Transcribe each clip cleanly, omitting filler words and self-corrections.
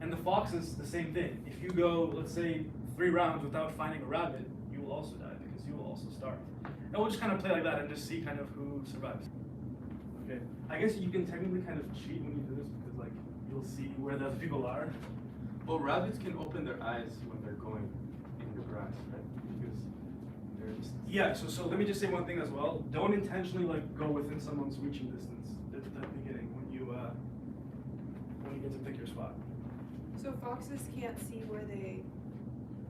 And the fox is the same thing. If you go, let's say, 3 rounds without finding a rabbit, you will also die because you will also starve. And we'll just kind of play like that and just see kind of who survives. Okay. I guess you can technically kind of cheat when you do this because like you'll see where the other people are. Well, rabbits can open their eyes when they're going in the grass, right? Because they're just... Yeah, so let me just say one thing as well. Don't intentionally like go within someone's reaching distance at the beginning when you get to pick your spot. So foxes can't see where they...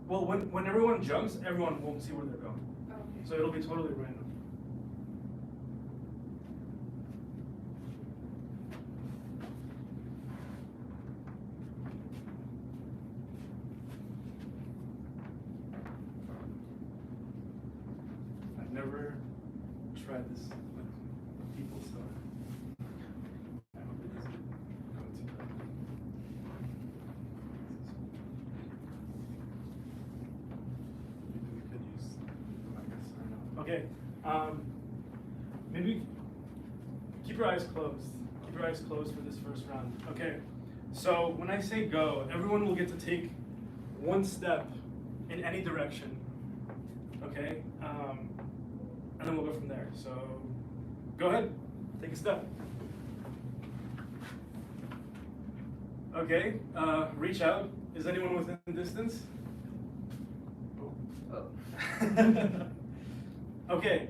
Well, when everyone jumps, everyone won't see where they're going. Okay. So it'll be totally random. I've never tried this with people, so I hope it doesn't go too bad. Maybe we could use, I guess, I don't know. Okay, maybe keep your eyes closed. Keep your eyes closed for this first round. Okay, so when I say go, everyone will get to take 1 step in any direction. Okay, and then we'll go from there. So go ahead, take a step. Okay, reach out. Is anyone within distance? Oh. Okay.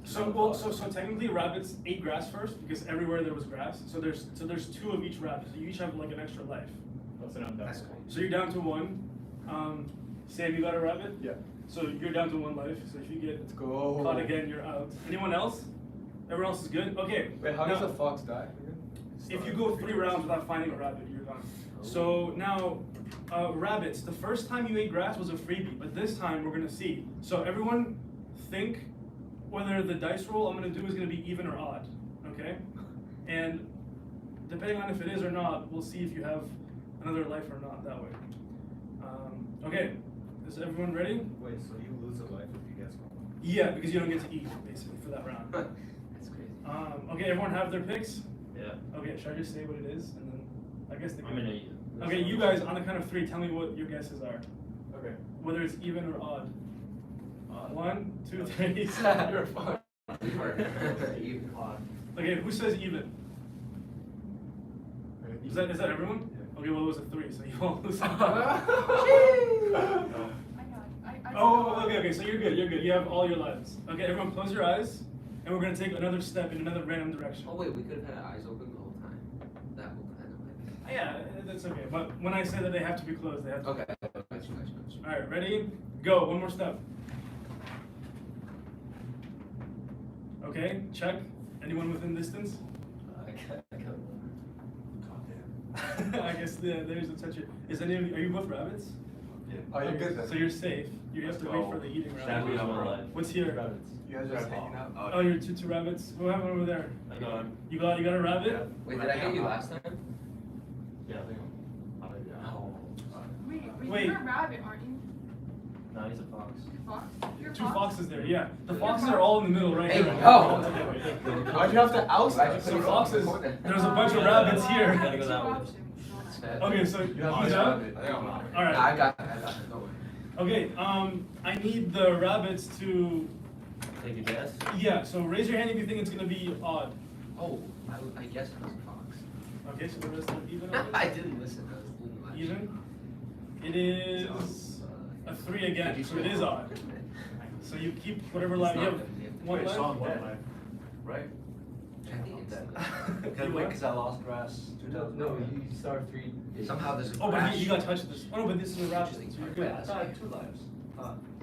So technically rabbits ate grass first because everywhere there was grass. So there's 2 of each rabbit. So you each have like an extra life. That's cool. So you're down to 1. Sam, you got a rabbit? Yeah. So you're down to 1 life. So if you get Let's go. caught again, you're out. Anyone else? Everyone else is good? Okay. Wait, how now, does a fox die again? if you go 3 rounds without finding a rabbit, you're gone. So now, rabbits, the first time you ate grass was a freebie, but this time we're gonna see. So everyone think whether the dice roll I'm gonna do is gonna be even or odd, okay? And depending on if it is or not, we'll see if you have another life or not that way. Okay, is everyone ready? Wait, so you lose a life if you guess wrong? Yeah, because you don't get to eat, basically, for that round. That's crazy. Okay, everyone have their picks? Yeah. Okay, should I just say what it is, and then, I guess the I'm gonna. Okay, you guys, on the count of 3, tell me what your guesses are. Okay. Whether it's even or odd. 1, 2, 3. You're fine. Even odd. Okay, who says even? Is that everyone? Yeah. Okay, well it was a 3, so you all lose. I Oh, okay, so you're good, You have all your lives. Okay, everyone close your eyes, and we're gonna take another step in another random direction. Oh wait, we could have had our eyes open the whole time. That whole time. Yeah, that's okay, but when I say that they have to be closed, they have to. Okay. Gotcha. Alright, ready? Go, 1 more step. Okay, check. Anyone within distance? I guess there's a touch. Are you both rabbits? Yeah. Oh, you're good then. So you're safe. You have to wait for the eating Stand round. on my life. What's here? You guys just hanging out? Oh, you're two rabbits. What happened over there? I got him. You got a rabbit? Yeah. Wait, did I get you last time? Yeah, I think I'm. Wait. You're a rabbit, aren't you? No, he's a fox. Fox? You're a 2 fox? foxes there, yeah. The foxes are all in the middle right Hey, here. no. Why'd you have to oust So foxes, there's a bunch of rabbits here. Gotta go that way. Okay, so You have he's to out? Alright. I got it. Don't worry. Okay, I need the rabbits to, Take a guess. yeah, so raise your hand if you think it's gonna be odd. Oh, I guess it was a fox. Okay, so the rest are even? I didn't listen. I was doing my Even? It is a 3 again, so it is odd. So you keep whatever life, you have 1 life? Right? I think it's You what? Because I lost grass. No, you start 3. Somehow there's a Oh, but crash. you got touched this. Oh, no, but this is a rabbit, so you're Wait, good. I thought I had 2 lives.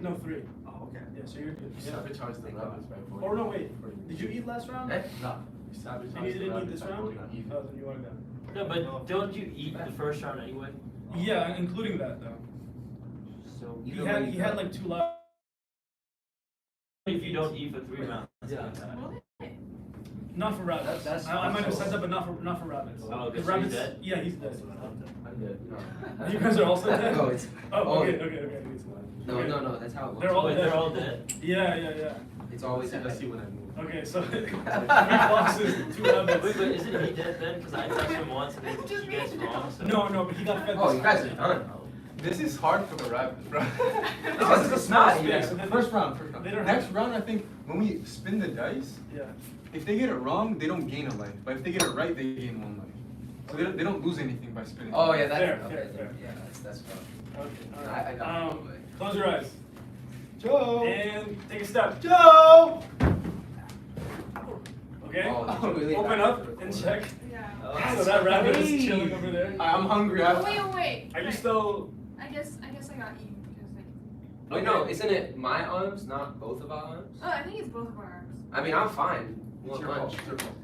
No, 3. Oh, okay. Yeah, so you're good. You Yeah. sabotaged the rabbits by voting. Or no, wait. Did you eat last round? Eh? No. You sabotaged And you the didn't eat rabbits this by round? voting even. Oh, then you are done. No, but don't you eat the first round anyway? Yeah, including that though. So He had like 2 lives. if you don't eat for 3 rounds. Yeah. Not for rabbits. That's- I might have said that, but not for rabbits. Oh, okay, If so he's rabbits, dead? yeah, he's dead. I'm dead. You guys are also dead? Oh, Oh, okay. No, that's how it works. They're all Wait, dead. they're all dead? Yeah. It's always Let's see when I move. Okay, so 3 foxes, 2 rabbits. Wait, isn't he dead then? Because I touched him once and then he gets wrong. So. No, but he got fed. Oh, this you guys time. are done. This is hard for the rabbits, bro. This is a small Not yet. space, so they- First round. they don't Next have- round, I think when we spin the dice, Yeah. if they get it wrong, they don't gain a life. But if they get it right, they gain 1 life. So they don't lose anything by spinning. Oh yeah, that's Fair, okay. fair, fair. Yeah, that's rough. Okay. No, I got it. Way. Close your eyes. Joe. And take a step. Joe! Okay? Oh, really? Open up and check. Yeah. Oh, So that rabbit is Hey. chilling over there. I'm hungry. Oh, wait. Are you still... I guess I got eaten because like. Wait, no, isn't it my arms, not both of our arms? Oh, I think it's both of our arms. I mean, I'm fine. It's One your fault. punch. It's your fault.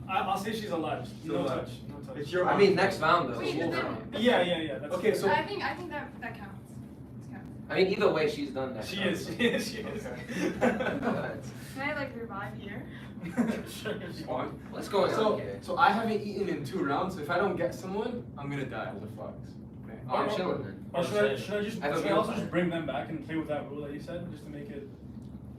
I'll say she's alive. No Still alive. touch. No touch. It's your I mean, next round though. Wait, we'll but then- know. Yeah. That's Okay, so- I think that counts. This counts. I mean, either way, she's done next She round. is. Okay. Can I like revive here? Sure. Fine. What's going on here? So I haven't eaten in 2 rounds. So if I don't get someone, I'm gonna die as a fox. Okay. I'm chilling then. Or should I have a I meal also plan. just bring them back and play with that rule that you said, just to make it,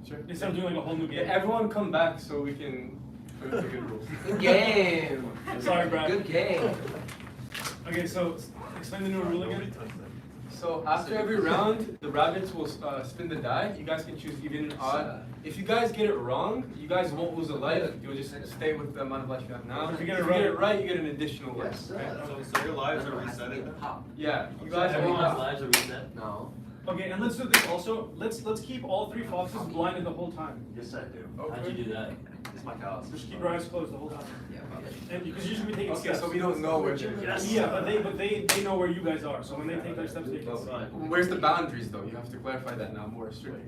Sure. instead of doing like a whole new Yeah, game? everyone come back so we can play with the good rules. Good game. Sorry, Brad. Good game. Okay, so explain the new rule again. So after every round, the rabbits will spin the die. You guys can choose even, odd. If you guys get it wrong, you guys won't lose a life. You'll just stay with the amount of life you have now. If you get it right, you get an additional life. Yes. Okay? So your lives are resetting. Yeah, you guys Everyone's are lives are reset. No. Okay, and let's do this also. Let's keep all 3 foxes blinded the whole time. Yes, I do. How'd you do that? It's my house. Just keep your eyes closed the whole time. Yeah. And because usually we take Okay, steps. so we don't know where they're Yes. Yeah, but they know where you guys are. So when they take their steps, they can see. Where's the boundaries though? You have to clarify that now more strictly.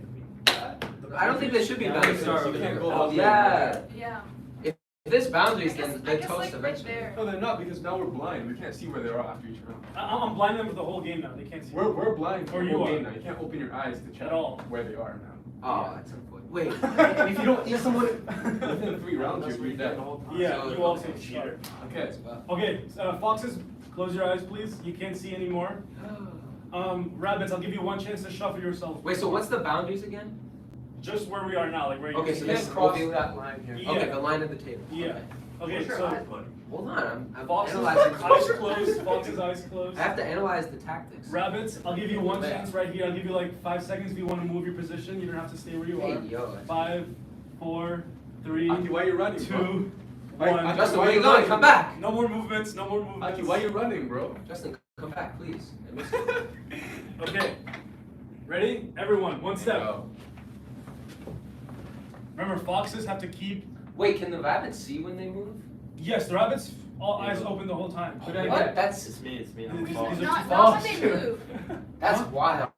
I don't think there should be Yeah, boundaries. start You over can't here. go Oh, all the way. yeah. Yeah. If there's boundaries, I guess- then I they're guess, toast like, right eventually. there. No, they're not because now we're blind. We can't see where they are after each round. I'm blinding them for the whole game now. They can't see. We're blind for Or the you whole are. game now. You can't open your eyes to check At all. where they are now. Oh, that's unfortunate. Wait. And if you don't eat someone within 3 rounds, you're dead. Yeah, So- you also okay. cheater. Okay. Okay, foxes, close your eyes, please. You can't see anymore. Rabbits, I'll give you 1 chance to shuffle yourself. Wait, so what's the boundaries again? Just where we are now, like where you Okay, can so see. this Can't is cross over- that line here. Yeah. Okay, the line at the table. Yeah. Okay, Where's your so eyes, buddy? Hold on, I'm foxes, analyzing. eyes closed. Foxes, eyes closed. I have to analyze the tactics. Rabbits, I'll give you 1 Yeah. chance right here. I'll give you like 5 seconds if you want to move your position. You don't have to stay where you are. Hey, yo. 5, 4, 3, Aki, why are you running, 2, bro? Why- 1. Justin, Why where you you going? running? Come back. No more movements. No more movements. Aki, why are you running, bro? Justin, come back, please. I miss you. Okay. Ready? Everyone, 1 step. Go. Remember, foxes have to keep. Wait, can the rabbits see when they move? Yes, the rabbits all eyes open the whole time. Good What? idea. That's It's me. I'm These- a these fox. are- Not when false. they move. that's Huh? wild.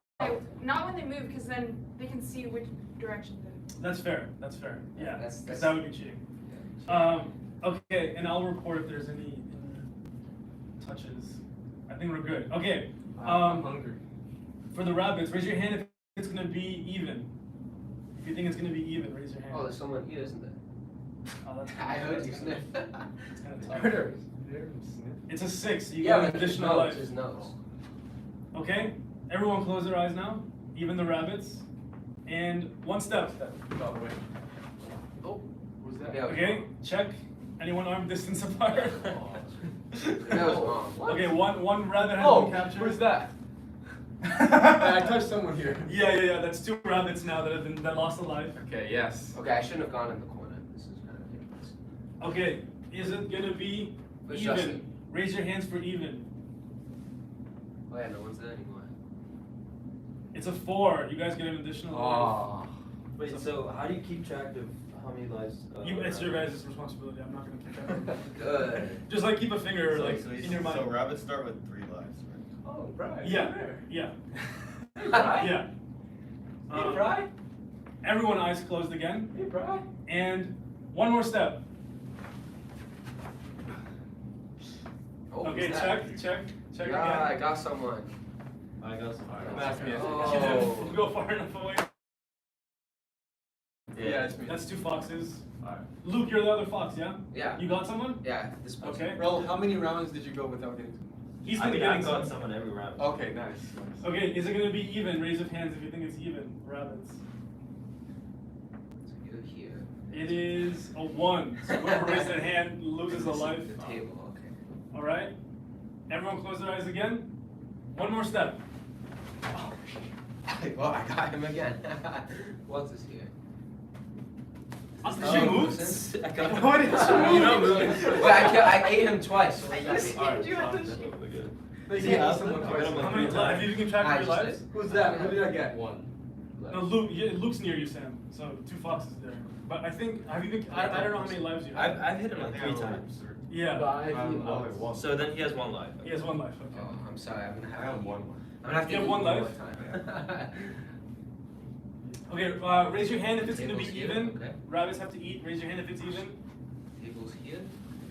Not when they move, because then they can see which direction they're. That's fair. That's fair. Yeah. That's- 'Cause that would be cheating. Okay, and I'll report if there's any touches. I think we're good. Okay. I'm hungry. For the rabbits, raise your hand if it's gonna be even. If you think it's gonna be even, raise your hand. Oh, there's someone here, isn't there? Oh, that's I heard you sniff. It's kind of tough. Murder. It's a 6. You Yeah, get but an his additional nose, life. his nose. Okay, everyone close their eyes now, even the rabbits. And 1 step. By the way. Oh. Who's that? Yeah. Okay, check. Anyone arm distance apart? That was wrong. What? Okay, one rabbit has Oh, been captured. where's that? I touched someone here. Yeah. That's 2 rabbits now that lost a life. Okay, yes. Okay, I shouldn't have gone in the corner. This is kind of ridiculous. Okay, is it gonna be Where's even? Justin? Raise your hands for even. Oh yeah, no one's there anymore. It's a 4. You guys get an additional life. Oh. Wait, so how do you keep track of how many lives? It's your guys' responsibility. I'm not gonna keep track of it. Good. Just like keep a finger like So in your mind. So rabbits start with 3 lives, right? Oh, right. Yeah. Yeah. Right? Yeah. Hey, Bri? Everyone eyes closed again. Hey, Bri? And 1 more step. Oh, Okay, who's that? check Yeah, I again. got someone. I got some. That's me. Oh. You didn't go far enough away. Yeah, it's me. That's 2 foxes. Alright. Luke, you're the other fox, yeah? Yeah. You got someone? Yeah, this person. Okay. Bro, how many rounds did you go without getting someone? He's I been think I getting got some. someone every round. Okay, nice. Okay, is it gonna be even? Raise your hands if you think it's even. Rabbits. You're here. It is a 1. So whoever raises their hand loses a life. The table, okay. All right. Everyone close their eyes again. One more step. Well, I got him again. What's this here? Did you move? I got Why did you move? You know, moving. Wait, I ate him twice. I used to you at the sheet. They Yeah, ask someone How question. many lives? Have you kept track I of your just lives? Who's that? What did I get? 1. No, Luke. Yeah, Luke's near you, Sam. So 2 foxes there. But I think have you been? I don't know how many lives you have. I've hit him like 3 times. Yeah. So then he has 1 life. He has 1 life. Okay. Oh, I'm sorry. I'm gonna I have have 1. I'm gonna have to You have eat 1 more life? time. Okay. Raise your hand if it's gonna be Table's here, even. okay. Rabbits have to eat. Raise your hand if it's even. Table's here.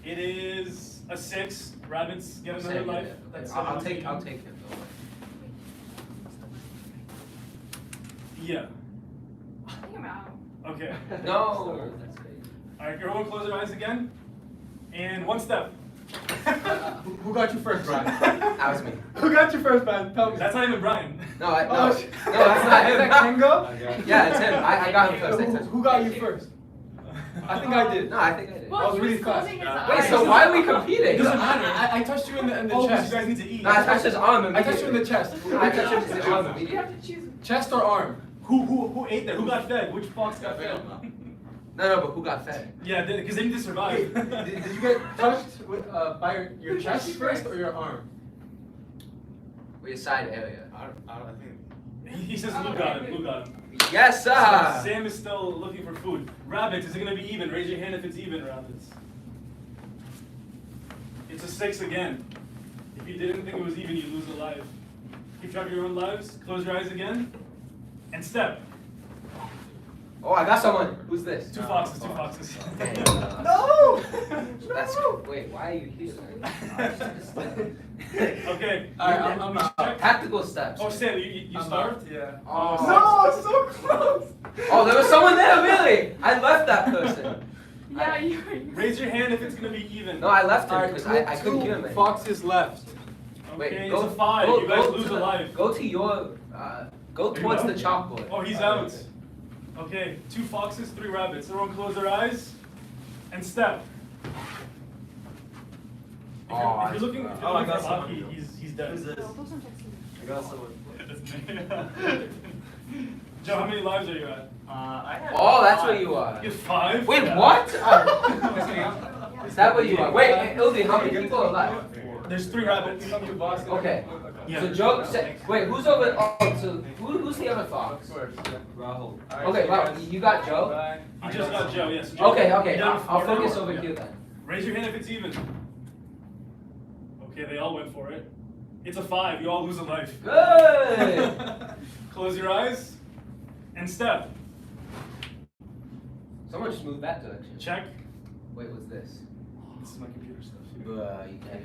It is a 6. Rabbits get another Save life. it. That's I'll 7 take even. I'll take him. Don't worry. Yeah. I think I'm out. Okay. No. Alright, everyone close their eyes again. And 1 step. Who got you first, Brian? That was me. Who got you first, man? Tell me. That's not even Brian. No, no, Oh, that's not Is him. that Kengo? Yeah, it's him. I got him first. Who got you first? I think I did. No, I think I did. Well, I was he really was fast. closing his Wait, eyes. so why are we It competing? doesn't matter. I touched you in the Oh, because chest. you guys need to eat. No, I touched his arm I touched you in the immediately. chest. I touched him in the arm You immediately. have to choose. Chest or arm? Who ate there? Who got fed? Which fox got fed? No, but who got fed? Yeah, because they need to survive. Did you get touched with, by your chest first or your arm? Or your side area? I think. He says Luke got him. Luke got him. Yes, So sir. Sam is still looking for food. Rabbits, is it gonna be even? Raise your hand if it's even, rabbits. It's a 6 again. If you didn't think it was even, you lose a life. Keep track of your own lives. Close your eyes again. And step. Oh, I got someone. Who's this? 2 foxes, 2 foxes. Dang, No! That's wait. Why are you here? Okay. Alright, I'm out. Tactical steps. Oh, Sam, you I'm starved? Yeah. Oh. No, so close. Oh, there was someone there. Really? I left that person. Yeah, you. Raise your hand if it's gonna be even. No, I left him Alright, because I couldn't kill him. Foxes left. Wait, Okay, go it's a 5. Go, You guys go lose to a the- life. Go to your. Go Are you towards out? the chalkboard. Oh, he's out. Okay, 2 foxes, 3 rabbits. Everyone close their eyes and step. If you're, Oh, if you're looking, Oh, I for got someone. Aki, he's dead. Who's this? No, those aren't texting. I got someone. Joe, how many lives are you at? I had Oh, that's where you are. You have 5? Wait, Yeah. what? Is that where you are? Wait, Ildi, how many people are alive? There's 3 rabbits. Okay. Yeah. So Joe, wait, who's over? Oh, so who's the other fox? Rahul. Okay, wow, you got Joe. You just got Joe, yes. Joe, Okay, you okay, down to I'll 4 focus now? over Yeah. here then. Raise your hand if it's even. Okay, they all went for it. It's a 5. You all lose a life. Good. Close your eyes and step. Someone just moved that direction. Check. Wait, what's this? This is my computer stuff. Bruh, you can't.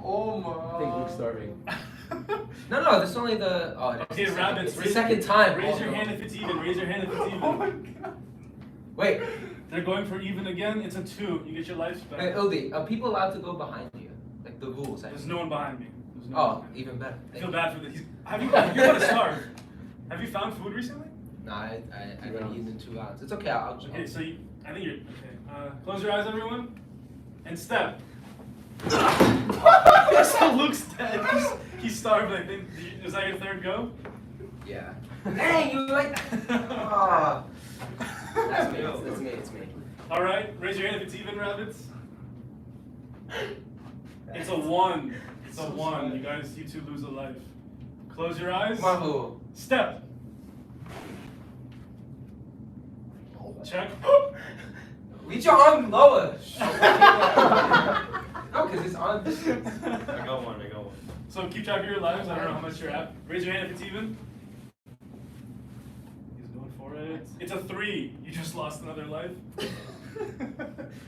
Oh my. I think Luke's starving. No, that's only the. Oh, it's Okay, the second- rabbits. It's the second time. Raise Oh, your no. hand if it's even. Raise your hand if it's even. Wait, They're going for even again. It's a 2. You get your lives back. wait, Ildi, are people allowed to go behind you? Like the rules. There's no one behind me. There's no one Oh, behind me. even better. I feel bad for this. You're gonna starve. Have you found food recently? No, I got eaten in 2 rounds. It's okay. I'll Okay, so I think you're okay. Close your eyes, everyone, and step. So Luke's dead. He's starved. I think. Is that your 3rd go? Yeah. Dang, you like. Oh. That's me. It's me. It's me. All right. Raise your hand if it's even, rabbits. It's a 1. It's a 1. You 2 lose a life. Close your eyes. Mahu. Step. Check. Reach your arm lower. No, because it's on. I got one. So keep track of your lives. I don't know how much you're at. Raise your hand if it's even. He's going for it. It's a 3. You just lost another life.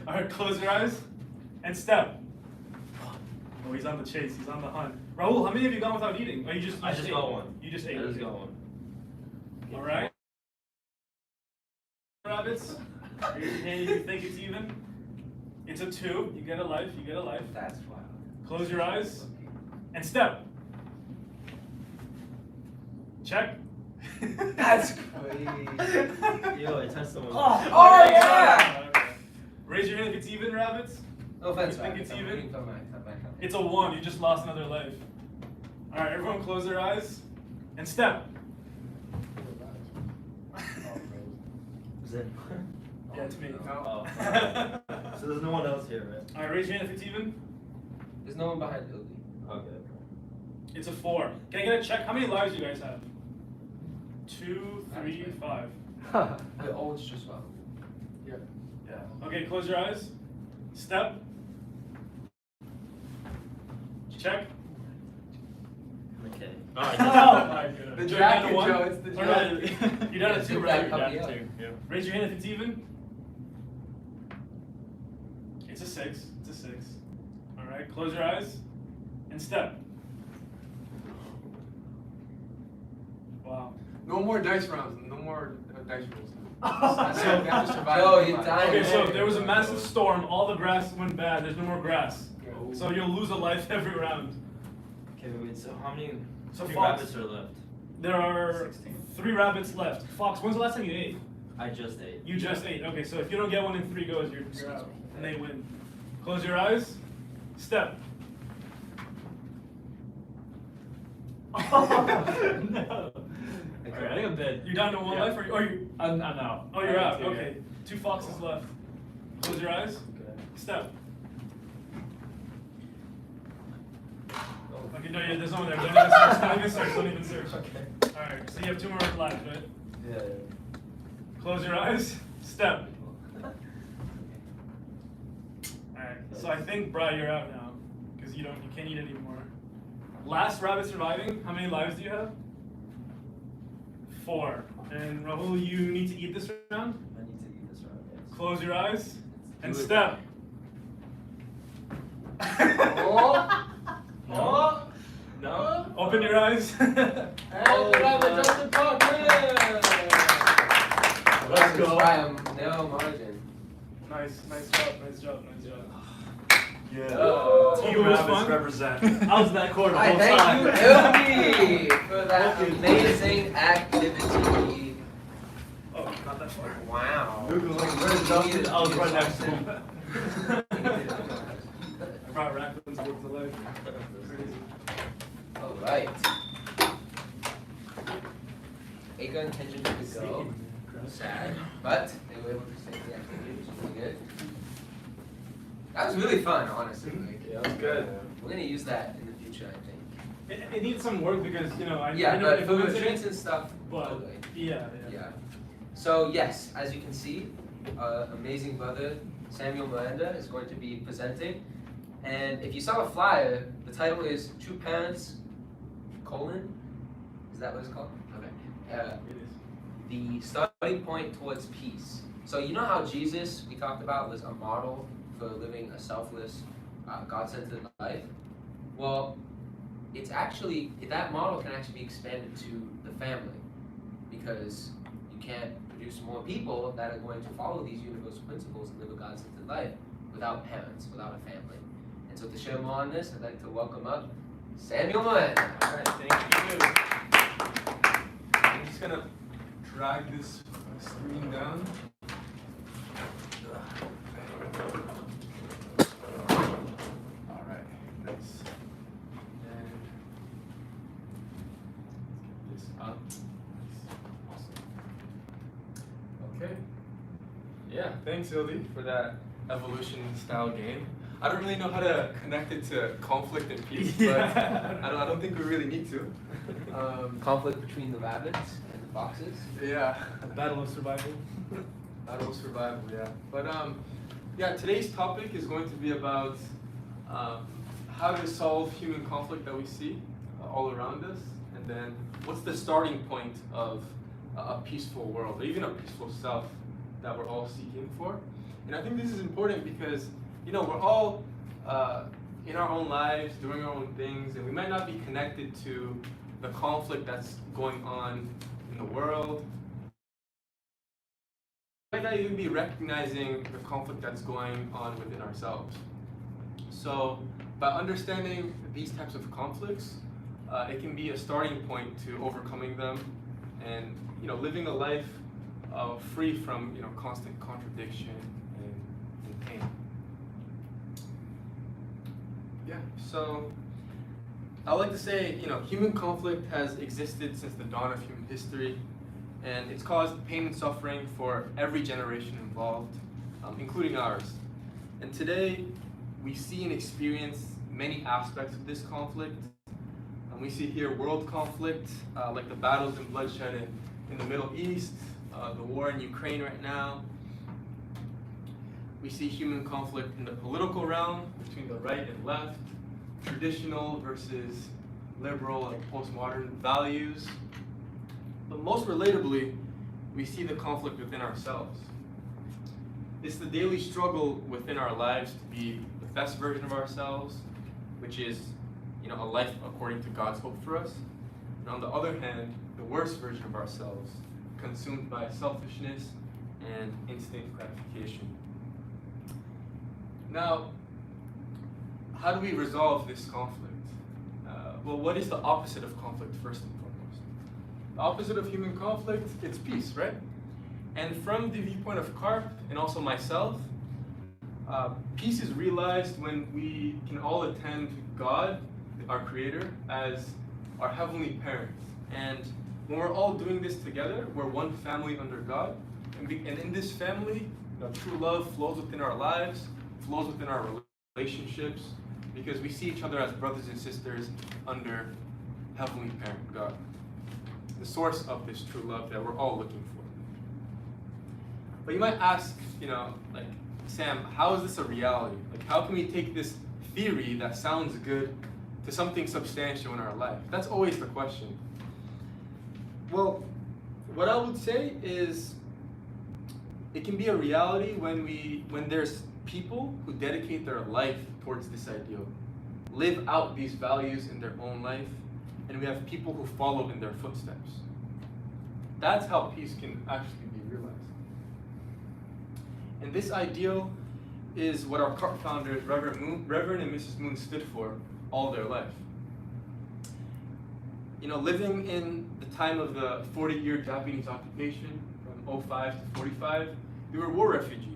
All right, close your eyes and step. Oh, he's on the chase. He's on the hunt. Rahul, how many have you gone without eating? Oh, you just I just ate. got one. You just ate. I just okay. got one. All right. Rabbits. Raise your hand if you think it's even. It's a 2. You get a life. You get a life. That's wild. Close your eyes and step. Check. That's crazy. Yo, I touched someone. Oh, yeah! Okay. Raise your hand if it's even, rabbits. No offense, You think rabbits. it's I'm even? reading from my account. It's a 1. You just lost another life. All right, everyone, close their eyes and step. Is it? Yeah, it's me. Oh. So there's no one else here, right? All right, raise your hand if it's even. There's no one behind Lily. Okay. It's a 4. Can I get a check? How many lives do you guys have? 2, 3, 5. Wait, oh, it's just well. Yeah. Okay, close your eyes. Step. Check. Okay. Oh my god. The You're jacket, down to 1? Joe, it's the Or no, jacket. you're down to 2, right? You're down to 2. Yeah. Raise your hand if it's even. It's a 6. It's a 6. All right, close your eyes and step. Wow. No more dice rounds. No more dice rolls. So- we have to survive. Joe, you're dying. Okay, so there was a massive storm. All the grass went bad. There's no more grass. So you'll lose a life every round. Okay, wait, so how many So 3 Fox- rabbits are left? There are 16. 3 rabbits left. Fox, when's the last time you ate? I just ate. You just ate. Okay, so if you don't get one in 3 goes, you're out. And they win. Close your eyes. Step. No. Okay, I think I'm dead. You're down to 1 Yeah. life, or you? I'm out. Oh, you're out. Yeah. Okay. 2 foxes left. Close your eyes. Okay. Step. Okay, no, yeah, there's no one there. Don't even search. Don't even search. Don't even search. Okay. All right. So you have 2 more lives, right? Yeah. Close your eyes. Step. All right. So I think, Bri, you're out now, because you can't eat anymore. Last rabbit surviving. How many lives do you have? 4. And Rahul, you need to eat this round. I need to eat this round, yes. Close your eyes and Do it. step. Oh! Oh. No? Open your eyes. And the rabbit doesn't talk. Let's go. By a narrow margin. Nice job, nice job. Yeah. Team Team was Rabbits fun. represent. I was in that corner the I whole thank time. you, Ilby, for that amazing activity. Oh, not that far. Wow. Luke was like, where's Justin? I was right next to him. I brought raccoons back to life. Crazy. All right. Aka intentioned to go. Sad, but they were able to save the activity, which is really good. That was really fun, honestly. Like, Yeah, that was good. we're gonna use that in the future, I think. It needs some work because I Yeah, I know but it for the implements it, drinks and stuff, but totally. yeah. Yeah. So yes, as you can see, amazing brother Samuel Miranda is going to be presenting. And if you saw the flyer, the title is Two Parents, : is that what it's called? Okay. It is. The starting point towards peace. So you know how Jesus, we talked about, was a model for living a selfless, God-centered life? Well, it's actually, that model can actually be expanded to the family, because you can't produce more people that are going to follow these universal principles and live a God-centered life without parents, without a family. And so to share more on this, I'd like to welcome up Samuel Miranda. All right, thank you. I'm just gonna drag this screen down. All right, nice. And let's get this up. Awesome. Okay. Yeah, thanks, Ildi, for that evolution-style game. I don't really know how to connect it to conflict and peace, Yeah. but I don't think we really need to. Conflict between the rabbits and the foxes. Yeah. Battle of survival. Battle of survival, yeah. But yeah, today's topic is going to be about how to solve human conflict that we see all around us, and then what's the starting point of a peaceful world, or even a peaceful self that we're all seeking for. And I think this is important because we're all in our own lives, doing our own things, and we might not be connected to the conflict that's going on in the world. We might not even be recognizing the conflict that's going on within ourselves. So by understanding these types of conflicts, it can be a starting point to overcoming them and living a life free from constant contradiction and pain. Yeah, so I like to say, human conflict has existed since the dawn of human history, and it's caused pain and suffering for every generation involved, including ours. And today, we see and experience many aspects of this conflict. And we see here world conflict, like the battles and bloodshed in the Middle East, the war in Ukraine right now. We see human conflict in the political realm between the right and left, traditional versus liberal, like postmodern values. But most relatably, we see the conflict within ourselves. It's the daily struggle within our lives to be the best version of ourselves, which is, a life according to God's hope for us. And on the other hand, the worst version of ourselves, consumed by selfishness and instant gratification. Now, how do we resolve this conflict? Well, what is the opposite of conflict, first and foremost? The opposite of human conflict, it's peace, right? And from the viewpoint of Karp and also myself, peace is realized when we can all attend God, our Creator, as our heavenly parent. And when we're all doing this together, we're one family under God. And in this family, true love flows within our lives, flows within our relationships, because we see each other as brothers and sisters under heavenly parent, God, the source of this true love that we're all looking for. But you might ask, like, Sam, how is this a reality? Like, how can we take this theory that sounds good to something substantial in our life? That's always the question. Well, what I would say is it can be a reality when there's people who dedicate their life towards this ideal, live out these values in their own life, and we have people who follow in their footsteps. That's how peace can actually be realized. And this ideal is what our CART founders, Reverend and Mrs. Moon, stood for all their life. Living in the time of the 40-year Japanese occupation from 05 to 45, they were war refugees.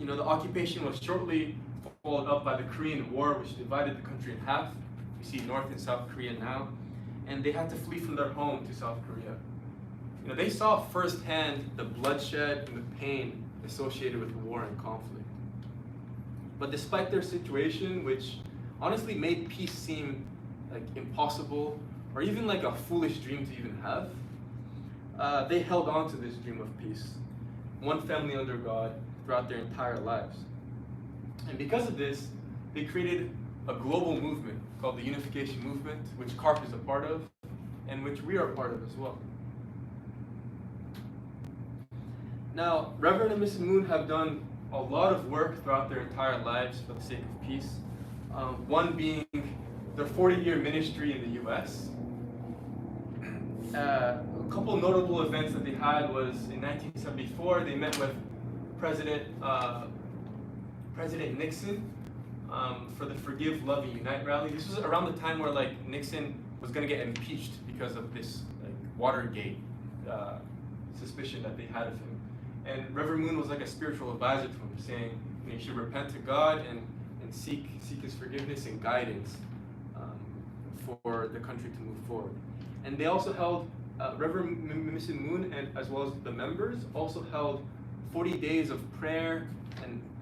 The occupation was shortly followed up by the Korean War, which divided the country in half. We see North and South Korea now. And they had to flee from their home to South Korea. They saw firsthand the bloodshed and the pain associated with war and conflict. But despite their situation, which honestly made peace seem like impossible, or even like a foolish dream to even have, they held on to this dream of peace, one family under God, throughout their entire lives. And because of this, they created a global movement called the Unification Movement, which CARP is a part of, and which we are a part of as well. Now, Reverend and Mrs. Moon have done a lot of work throughout their entire lives for the sake of peace. One being their 40-year ministry in the US. A couple notable events that they had was in 1974, they met with President Nixon for the Forgive, Love, and Unite rally. This was around the time where Nixon was going to get impeached because of this Watergate suspicion that they had of him. And Reverend Moon was like a spiritual advisor to him, saying you should repent to God and seek his forgiveness and guidance for the country to move forward. And they also held, Reverend Mrs. Moon and as well as the members also held 40 days of prayer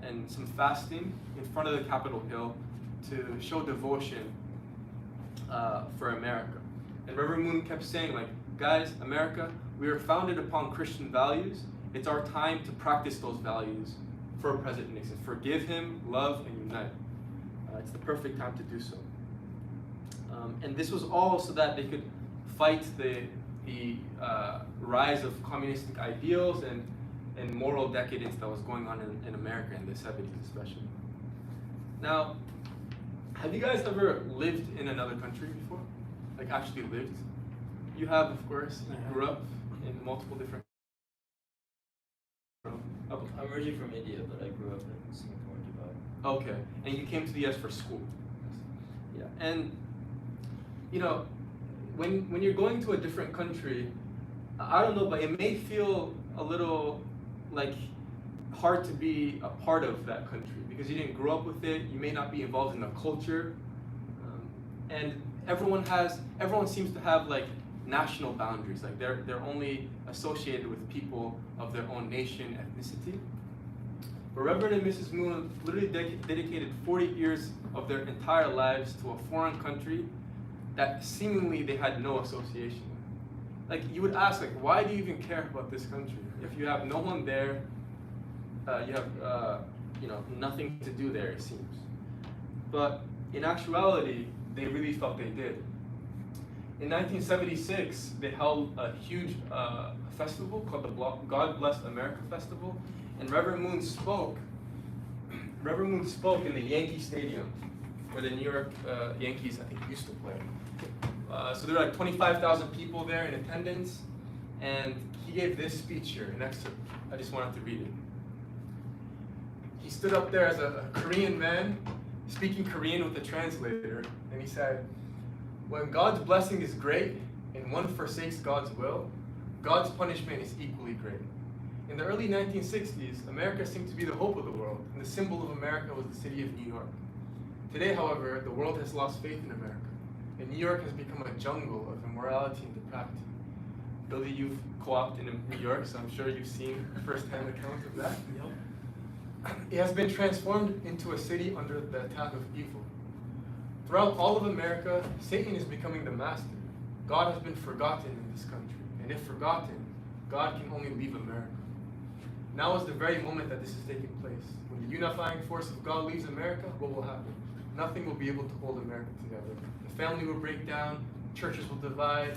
and some fasting in front of the Capitol Hill to show devotion for America. And Reverend Moon kept saying, guys, America, we are founded upon Christian values. It's our time to practice those values for President Nixon. Forgive him, love, and unite. It's the perfect time to do so. And this was all so that they could fight the rise of communistic ideals and moral decadence that was going on in America in the 70s especially. Now, have you guys ever lived in another country before? Actually lived? You have, of course. You grew up in multiple different. I'm originally from India, but I grew up in Singapore and Dubai. Okay, and you came to the US for school. Yeah, and when you're going to a different country, I don't know, but it may feel a little like hard to be a part of that country because you didn't grow up with it. You may not be involved in the culture, and everyone seems to have like national boundaries. Like they're only associated with people of their own nation, ethnicity. But Reverend and Mrs. Moon literally dedicated 40 years of their entire lives to a foreign country that seemingly they had no association with. Like you would ask, like, why do you even care about this country if you have no one there? You have nothing to do there, it seems. But in actuality, they really felt they did. In 1976, they held a huge festival called the God Bless America Festival, and Reverend Moon spoke in the Yankee Stadium, where the New York Yankees, I think, used to play. So there were like 25,000 people there in attendance, and he gave this speech here, an excerpt. I just wanted to read it. He stood up there as a Korean man, speaking Korean with a translator, and he said, "When God's blessing is great and one forsakes God's will, God's punishment is equally great." In the early 1960s, America seemed to be the hope of the world, and the symbol of America was the city of New York. Today, however, the world has lost faith in America, and New York has become a jungle of immorality and depravity. Billy, you've co-opted in New York, so I'm sure you've seen first-hand accounts of that. It has been transformed into a city under the attack of evil. Throughout all of America, Satan is becoming the master. God has been forgotten in this country, and if forgotten, God can only leave America. Now is the very moment that this is taking place. When the unifying force of God leaves America, what will happen? Nothing will be able to hold America together. The family will break down, churches will divide,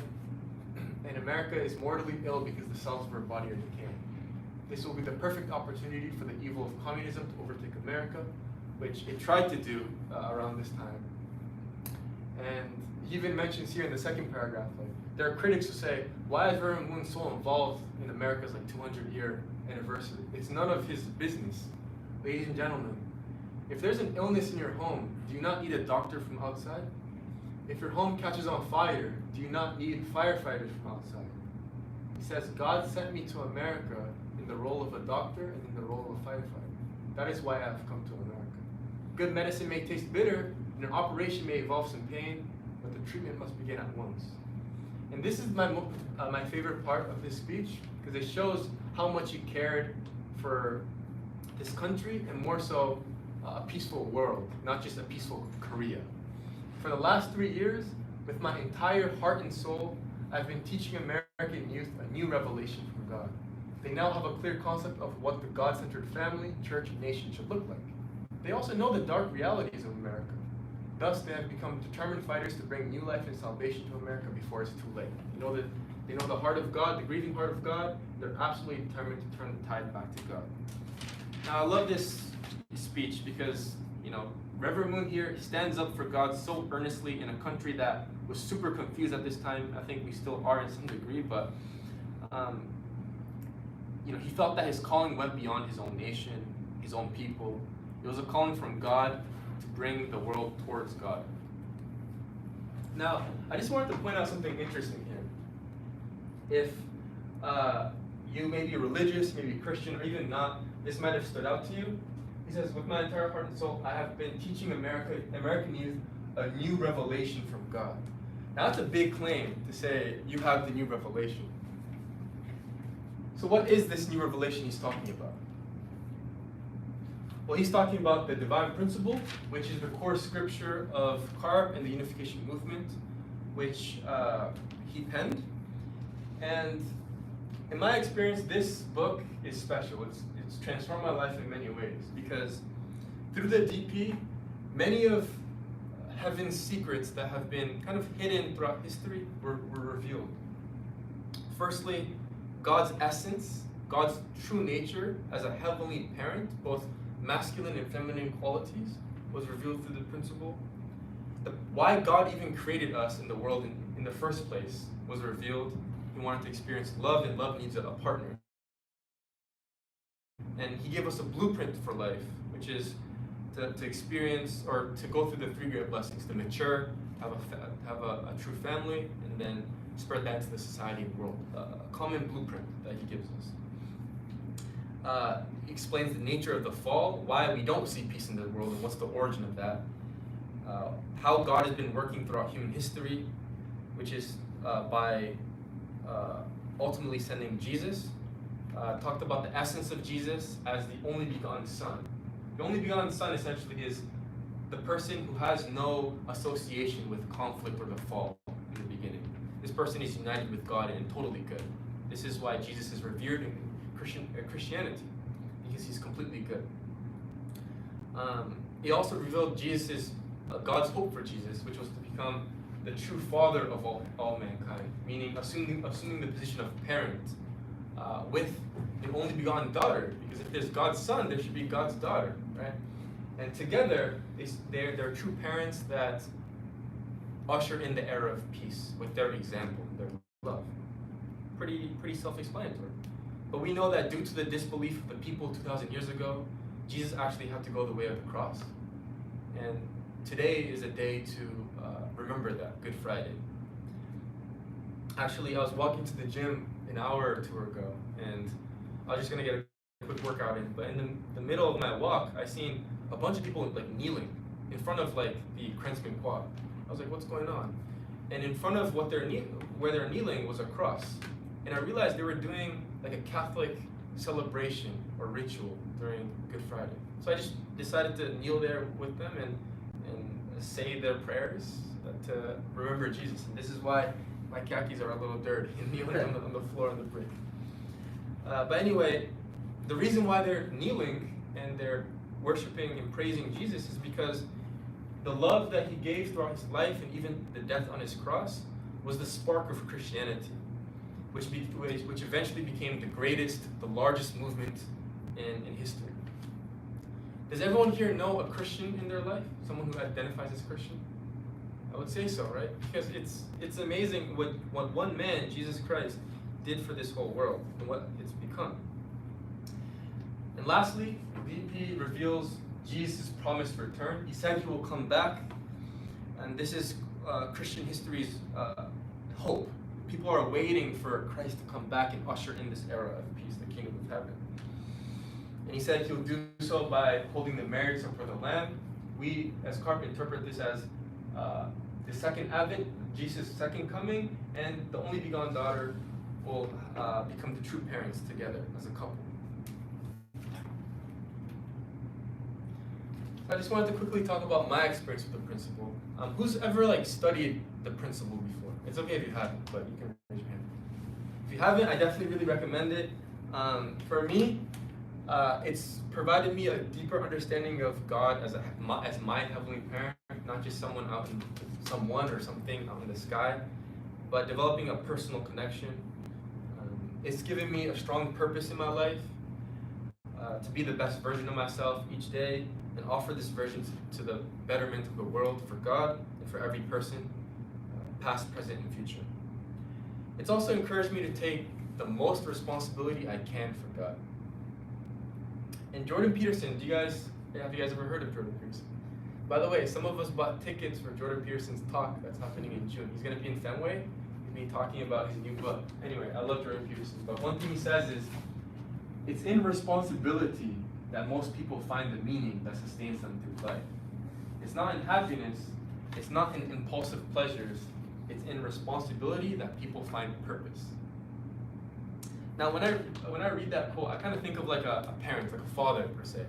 and America is mortally ill because the cells of her body are decaying. This will be the perfect opportunity for the evil of communism to overtake America, which it tried to do around this time. And he even mentions here in the second paragraph, like, there are critics who say, why is Reverend Moon so involved in America's 200-year anniversary? It's none of his business. Ladies and gentlemen, if there's an illness in your home, do you not need a doctor from outside? If your home catches on fire, do you not need firefighters from outside? He says, God sent me to America in the role of a doctor and in the role of a firefighter. That is why I have come to America. Good medicine may taste bitter, and an operation may involve some pain, but the treatment must begin at once. And this is my favorite part of his speech, because it shows how much he cared for this country, and more so a peaceful world, not just a peaceful Korea. For the last 3 years, with my entire heart and soul, I've been teaching American youth a new revelation from God. They now have a clear concept of what the God-centered family, church, and nation should look like. They also know the dark realities of America. Thus, they have become determined fighters to bring new life and salvation to America before it's too late. They know the heart of God, the grieving heart of God. They're absolutely determined to turn the tide back to God. Now, I love this speech because, Reverend Moon here stands up for God so earnestly in a country that was super confused at this time. I think we still are in some degree, but he felt that his calling went beyond his own nation, his own people. It was a calling from God to bring the world towards God. Now, I just wanted to point out something interesting here. If you may be religious, maybe Christian, or even not, this might have stood out to you. He says, with my entire heart and soul, I have been teaching American youth a new revelation from God. Now, that's a big claim to say you have the new revelation. So what is this new revelation he's talking about? Well, he's talking about the divine principle, which is the core scripture of CARB and the unification movement, which he penned. And in my experience, this book is special. It's transformed my life in many ways, because through the DP, many of heaven's secrets that have been kind of hidden throughout history were revealed. Firstly, God's essence, God's true nature as a heavenly parent, both masculine and feminine qualities, was revealed through the principle. Why God even created us in the world in the first place was revealed. He wanted to experience love, and love needs a partner. And he gave us a blueprint for life, which is to experience or to go through the 3 great blessings: to mature, have a true family, and then spread that into the society and world. A common blueprint that he gives us. He explains the nature of the fall, why we don't see peace in the world, and what's the origin of that. How God has been working throughout human history, which is by ultimately sending Jesus. Talked about the essence of Jesus as the only begotten Son. The only begotten Son essentially is the person who has no association with conflict or the fall in the beginning. This person is united with God and totally good. This is why Jesus is revered in Christianity, because he's completely good. He also revealed Jesus' God's hope for Jesus, which was to become the true father of all mankind, meaning assuming the position of parent with an only begotten daughter, because if there's God's son, there should be God's daughter, right? And together, they're true parents that usher in the era of peace with their example, their love. Pretty self-explanatory. But we know that due to the disbelief of the people 2,000 years ago, Jesus actually had to go the way of the cross. And today is a day to remember that, Good Friday. Actually, I was walking to the gym an hour or two ago, and I was just gonna get a quick workout in. But in the middle of my walk, I seen a bunch of people like kneeling in front of like the Krensman quad. I was like, what's going on? And in front of where they're kneeling was a cross. And I realized they were doing like a Catholic celebration or ritual during Good Friday. So I just decided to kneel there with them and say their prayers to remember Jesus. And this is why my khakis are a little dirty and kneeling on the floor on the brick. But anyway, the reason why they're kneeling and they're worshiping and praising Jesus is because the love that he gave throughout his life and even the death on his cross was the spark of Christianity, which eventually became the greatest, the largest movement in history. Does everyone here know a Christian in their life? Someone who identifies as Christian? I would say so, right? Because it's amazing what one man, Jesus Christ, did for this whole world and what it's become. And lastly, VP reveals Jesus' promised return. He said he will come back, and this is Christian history's hope. People are waiting for Christ to come back and usher in this era of peace, the kingdom of heaven. And he said he'll do so by holding the marriage supper of the Lamb. We, as Carp, interpret this as the second advent, Jesus' second coming, and the only begotten daughter will become the true parents together as a couple. I just wanted to quickly talk about my experience with the principle. Who's ever studied the principle before? It's okay if you haven't, but you can raise your hand. If you haven't, I definitely really recommend it. For me, it's provided me a deeper understanding of God as my heavenly parent, not just someone or something out in the sky, but developing a personal connection. It's given me a strong purpose in my life to be the best version of myself each day and offer this version to the betterment of the world for God and for every person, past, present, and future. It's also encouraged me to take the most responsibility I can for God. And Jordan Peterson, have you guys ever heard of Jordan Peterson? By the way, some of us bought tickets for Jordan Peterson's talk that's happening in June. He's going to be in Fenway. He's going to be talking about his new book. Anyway, I love Jordan Peterson, but one thing he says is, it's in responsibility that most people find the meaning that sustains them through life. It's not in happiness, it's not in impulsive pleasures, it's in responsibility that people find purpose. Now, when I read that quote, I kind of think of like a parent, like a father per se.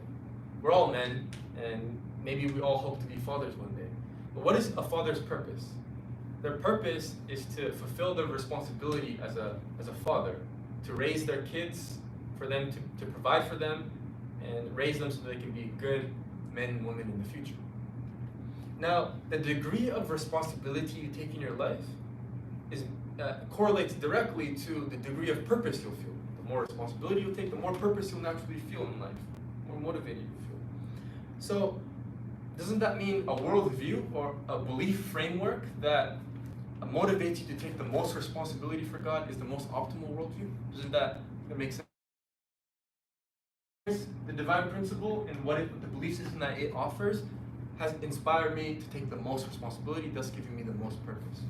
We're all men, and maybe we all hope to be fathers one day. But what is a father's purpose? Their purpose is to fulfill their responsibility as a father, to raise their kids, for them to provide for them, and raise them so they can be good men and women in the future. Now, the degree of responsibility you take in your life correlates directly to the degree of purpose you'll feel. The more responsibility you take, the more purpose you'll naturally feel in life, the more motivated you feel. So, doesn't that mean a worldview or a belief framework that motivates you to take the most responsibility for God is the most optimal worldview? Doesn't that make sense? The divine principle and the belief system that it offers has inspired me to take the most responsibility, thus giving me the most purpose.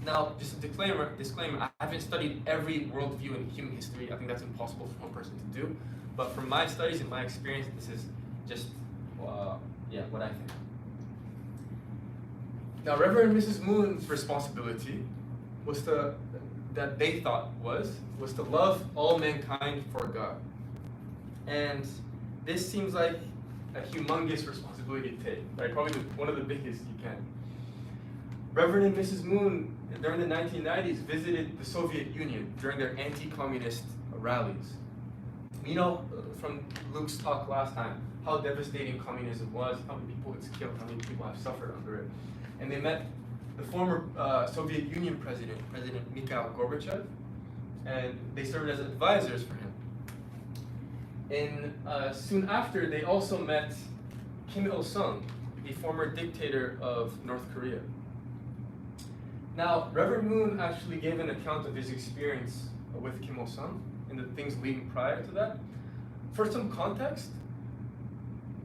Now, just a disclaimer, I haven't studied every worldview in human history. I think that's impossible for one person to do. But from my studies and my experience, this is just, what I think. Now, Reverend and Mrs. Moon's responsibility was to love all mankind for God. And this seems like a humongous responsibility to take, right? Probably one of the biggest you can. Reverend and Mrs. Moon, during the 1990s, visited the Soviet Union during their anti-communist rallies. You know, from Luke's talk last time, how devastating communism was, how many people it's killed, how many people have suffered under it. And they met the former Soviet Union president, President Mikhail Gorbachev, and they served as advisors for him. And soon after, they also met Kim Il-sung, the former dictator of North Korea. Now, Reverend Moon actually gave an account of his experience with Kim Il-sung and the things leading prior to that. For some context,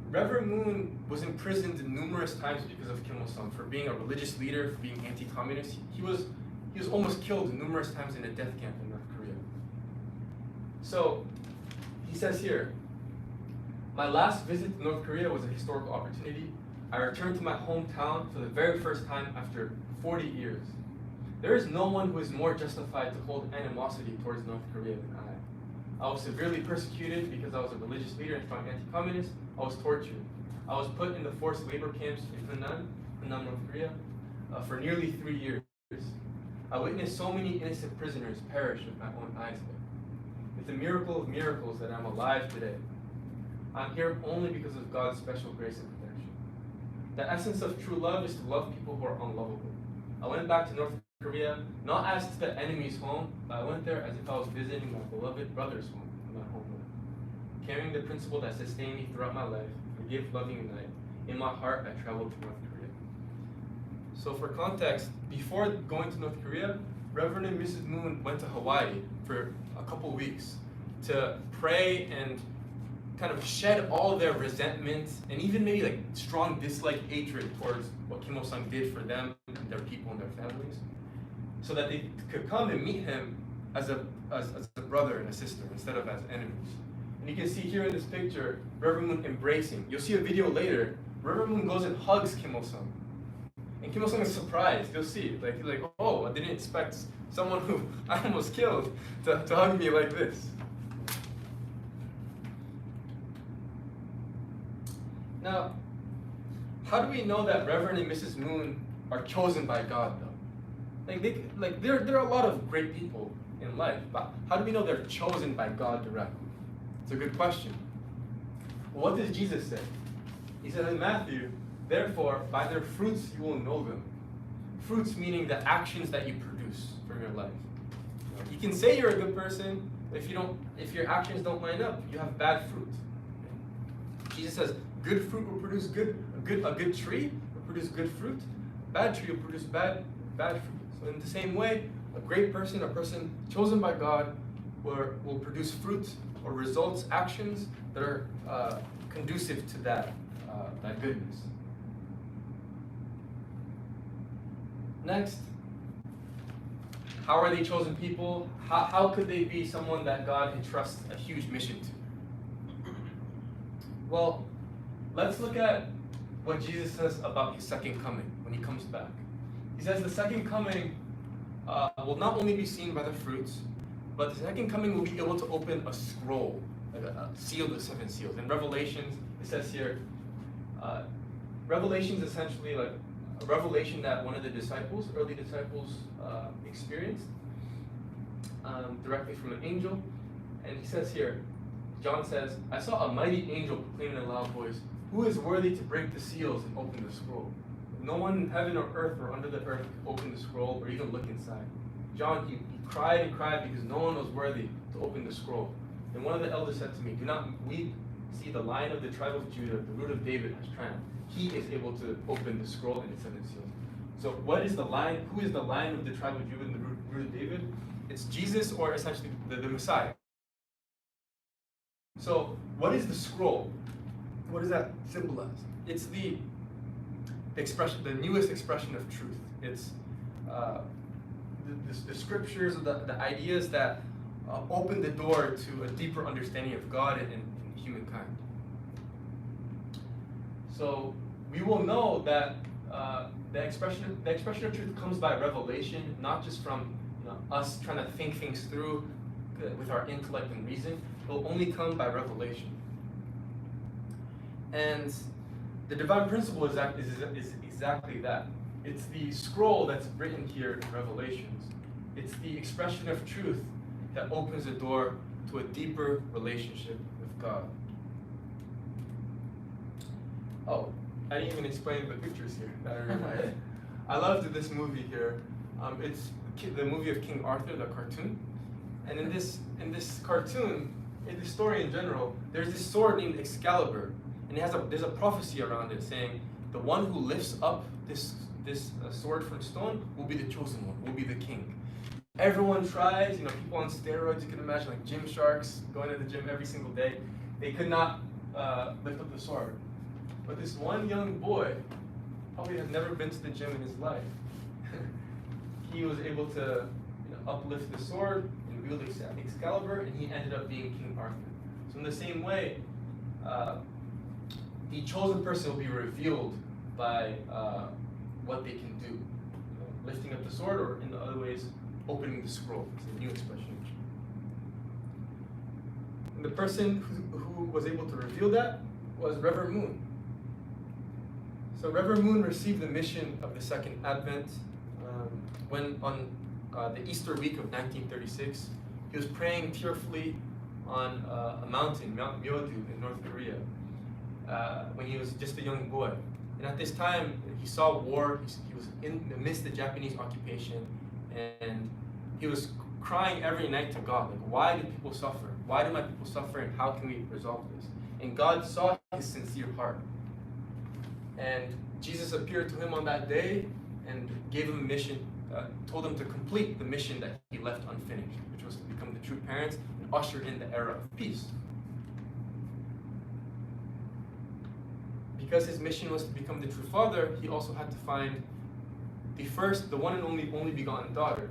Reverend Moon was imprisoned numerous times because of Kim Il-sung for being a religious leader, for being anti-communist. He was almost killed numerous times in a death camp in North Korea. So, he says here, "My last visit to North Korea was a historical opportunity. I returned to my hometown for the very first time after 40 years. There is no one who is more justified to hold animosity towards North Korea than I. I was severely persecuted because I was a religious leader and strong anti-communist. I was tortured. I was put in the forced labor camps in Hunan, North Korea, for nearly 3 years. I witnessed so many innocent prisoners perish with my own eyes there. It's a miracle of miracles that I'm alive today. I'm here only because of God's special grace and protection. The essence of true love is to love people who are unlovable. I went back to North Korea, not as to the enemy's home, but I went there as if I was visiting my beloved brother's home, my homeland. Carrying the principle that sustained me throughout my life, forgive, loving, unite. In my heart, I traveled to North Korea." So for context, before going to North Korea, Reverend and Mrs. Moon went to Hawaii for a couple weeks to pray and kind of shed all their resentment and even maybe like strong dislike, hatred towards what Kim Il-sung did for them and their people and their families, so that they could come and meet him as a brother and a sister instead of as enemies. And you can see here in this picture, Reverend Moon embracing. You'll see a video later, Reverend Moon goes and hugs Kim Il-sung. And Kim Il-sung is surprised. You'll see, he's like, "Oh, I didn't expect someone who I almost killed to hug me like this." Now, how do we know that Reverend and Mrs. Moon are chosen by God, though? There are a lot of great people in life, but how do we know they're chosen by God directly? It's a good question. What does Jesus say? He said in Matthew, "Therefore, by their fruits you will know them." Fruits meaning the actions that you produce from your life. You can say you're a good person, but if your actions don't line up, you have bad fruit. Jesus says, good fruit will produce a good tree will produce good fruit. A bad tree will produce bad fruit. So in the same way, a great person, a person chosen by God, will produce fruit or results, actions that are conducive to that goodness. Next, how are they chosen people? How could they be someone that God entrusts a huge mission to? Well, let's look at what Jesus says about his second coming when he comes back. He says the second coming will not only be seen by the fruits, but the second coming will be able to open a scroll, like a seal of the 7 seals. In Revelations, it says here, Revelation is essentially like a revelation that one of the early disciples, experienced directly from an angel. And he says here, John says, "I saw a mighty angel proclaiming in a loud voice, 'Who is worthy to break the seals and open the scroll?' No one in heaven or earth or under the earth could open the scroll or even look inside." John, he cried and cried because no one was worthy to open the scroll. And one of the elders said to me, "Do not weep. See, the Lion of the tribe of Judah, the Root of David, has triumphed. He is able to open the scroll and its 7 seals." So what is the Lion? Who is the Lion of the tribe of Judah and the Root of David? It's Jesus, or essentially the Messiah. So what is the scroll? What does that symbolize? It's the expression, the newest expression of truth. It's the scriptures, or the ideas that open the door to a deeper understanding of God and humankind. So we will know that the expression of truth comes by revelation, not just from us trying to think things through with our intellect and reason. It will only come by revelation. And the divine principle is exactly that. It's the scroll that's written here in Revelations. It's the expression of truth that opens the door to a deeper relationship with God. Oh, I didn't even explain the pictures here that I realized. I loved this movie here. It's the movie of King Arthur, the cartoon. And in this cartoon, in the story in general, there's this sword named Excalibur, and there's a prophecy around it saying the one who lifts up this sword from stone will be the chosen one, will be the king. Everyone tries, people on steroids, you can imagine, like gym sharks going to the gym every single day. They could not lift up the sword. But this one young boy probably has never been to the gym in his life. He was able to uplift the sword and wield Excalibur, and he ended up being King Arthur. So in the same way, the chosen person will be revealed by what they can do. Lifting up the sword, or in other ways, opening the scroll. It's a new expression. And the person who was able to reveal that was Reverend Moon. So Reverend Moon received the mission of the Second Advent when on the Easter week of 1936, he was praying tearfully on a mountain, Mount Myeodu in North Korea, when he was just a young boy. And at this time, he saw war. He was in the midst of the Japanese occupation, and he was crying every night to God, like, why do people suffer? Why do my people suffer, and how can we resolve this? And God saw his sincere heart. And Jesus appeared to him on that day and gave him a mission, told him to complete the mission that he left unfinished, which was to become the true parents and usher in the era of peace. Because his mission was to become the true father, he also had to find the one and only begotten daughter,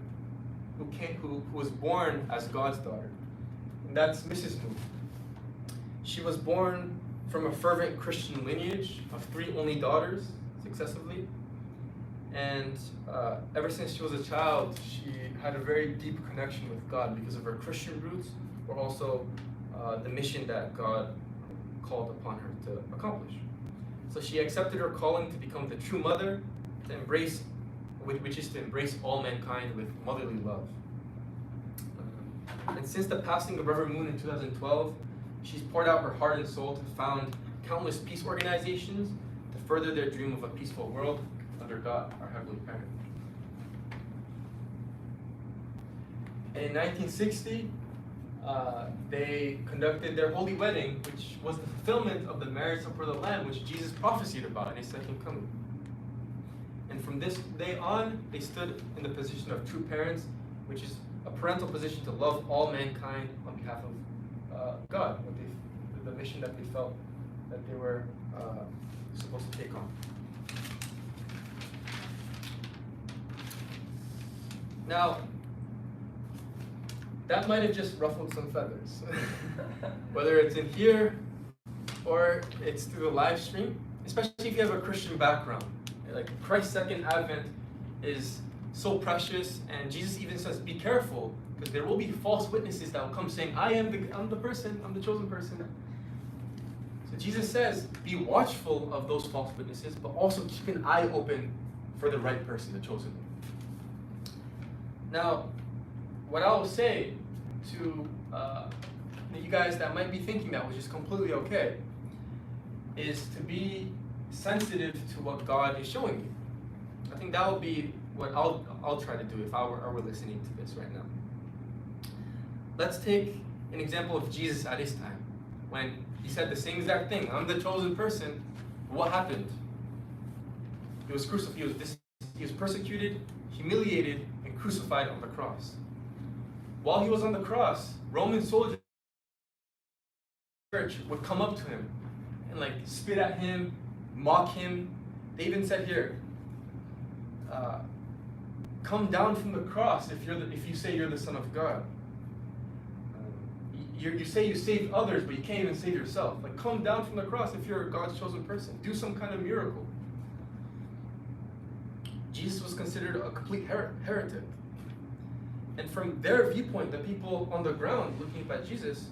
who was born as God's daughter. And that's Mrs. Moon. She was born from a fervent Christian lineage of 3 only daughters, successively. And ever since she was a child, she had a very deep connection with God because of her Christian roots, but also the mission that God called upon her to accomplish. So she accepted her calling to become the true mother, to embrace, which is to embrace all mankind with motherly love. And since the passing of Reverend Moon in 2012, she's poured out her heart and soul to found countless peace organizations to further their dream of a peaceful world under God, our Heavenly Parent. And in 1960, they conducted their holy wedding, which was the fulfillment of the marriage supper of the Lamb, which Jesus prophesied about in his second coming. And from this day on, they stood in the position of true parents, which is a parental position to love all mankind on behalf of God, the mission that they felt that they were supposed to take on. Now, that might have just ruffled some feathers. Whether it's in here or it's through the live stream, especially if you have a Christian background. Like, Christ's second advent is so precious, and Jesus even says, be careful, because there will be false witnesses that will come saying, I'm the person, I'm the chosen person. So Jesus says, be watchful of those false witnesses, but also keep an eye open for the right person, the chosen one. Now, what I will say to you guys that might be thinking that, which is completely okay, is to be sensitive to what God is showing you. I think that will be what I'll try to do if I were listening to this right now. Let's take an example of Jesus at his time, when he said the same exact thing, I'm the chosen person. What happened? He was crucified. He was persecuted, humiliated, and crucified on the cross. While he was on the cross, Roman soldiers would come up to him and spit at him, mock him. They even said here, come down from the cross if you say you're the Son of God. You say you saved others, but you can't even save yourself. Like, come down from the cross if you're God's chosen person. Do some kind of miracle. Jesus was considered a complete heretic. And from their viewpoint, the people on the ground looking at Jesus,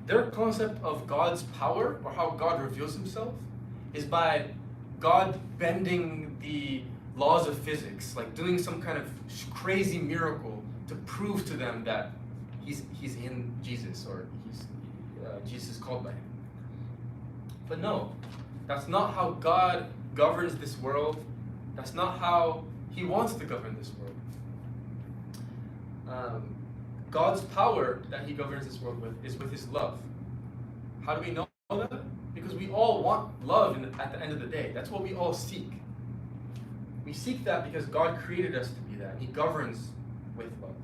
their concept of God's power, or how God reveals himself, is by God bending the laws of physics, like doing some kind of crazy miracle to prove to them that he's in Jesus, or Jesus is called by him. But no, that's not how God governs this world. That's not how he wants to govern this world. God's power that he governs this world with is with his love. How do we know that? Because we all want love at the end of the day. That's what we all seek. We seek that because God created us to be that, and he governs with love.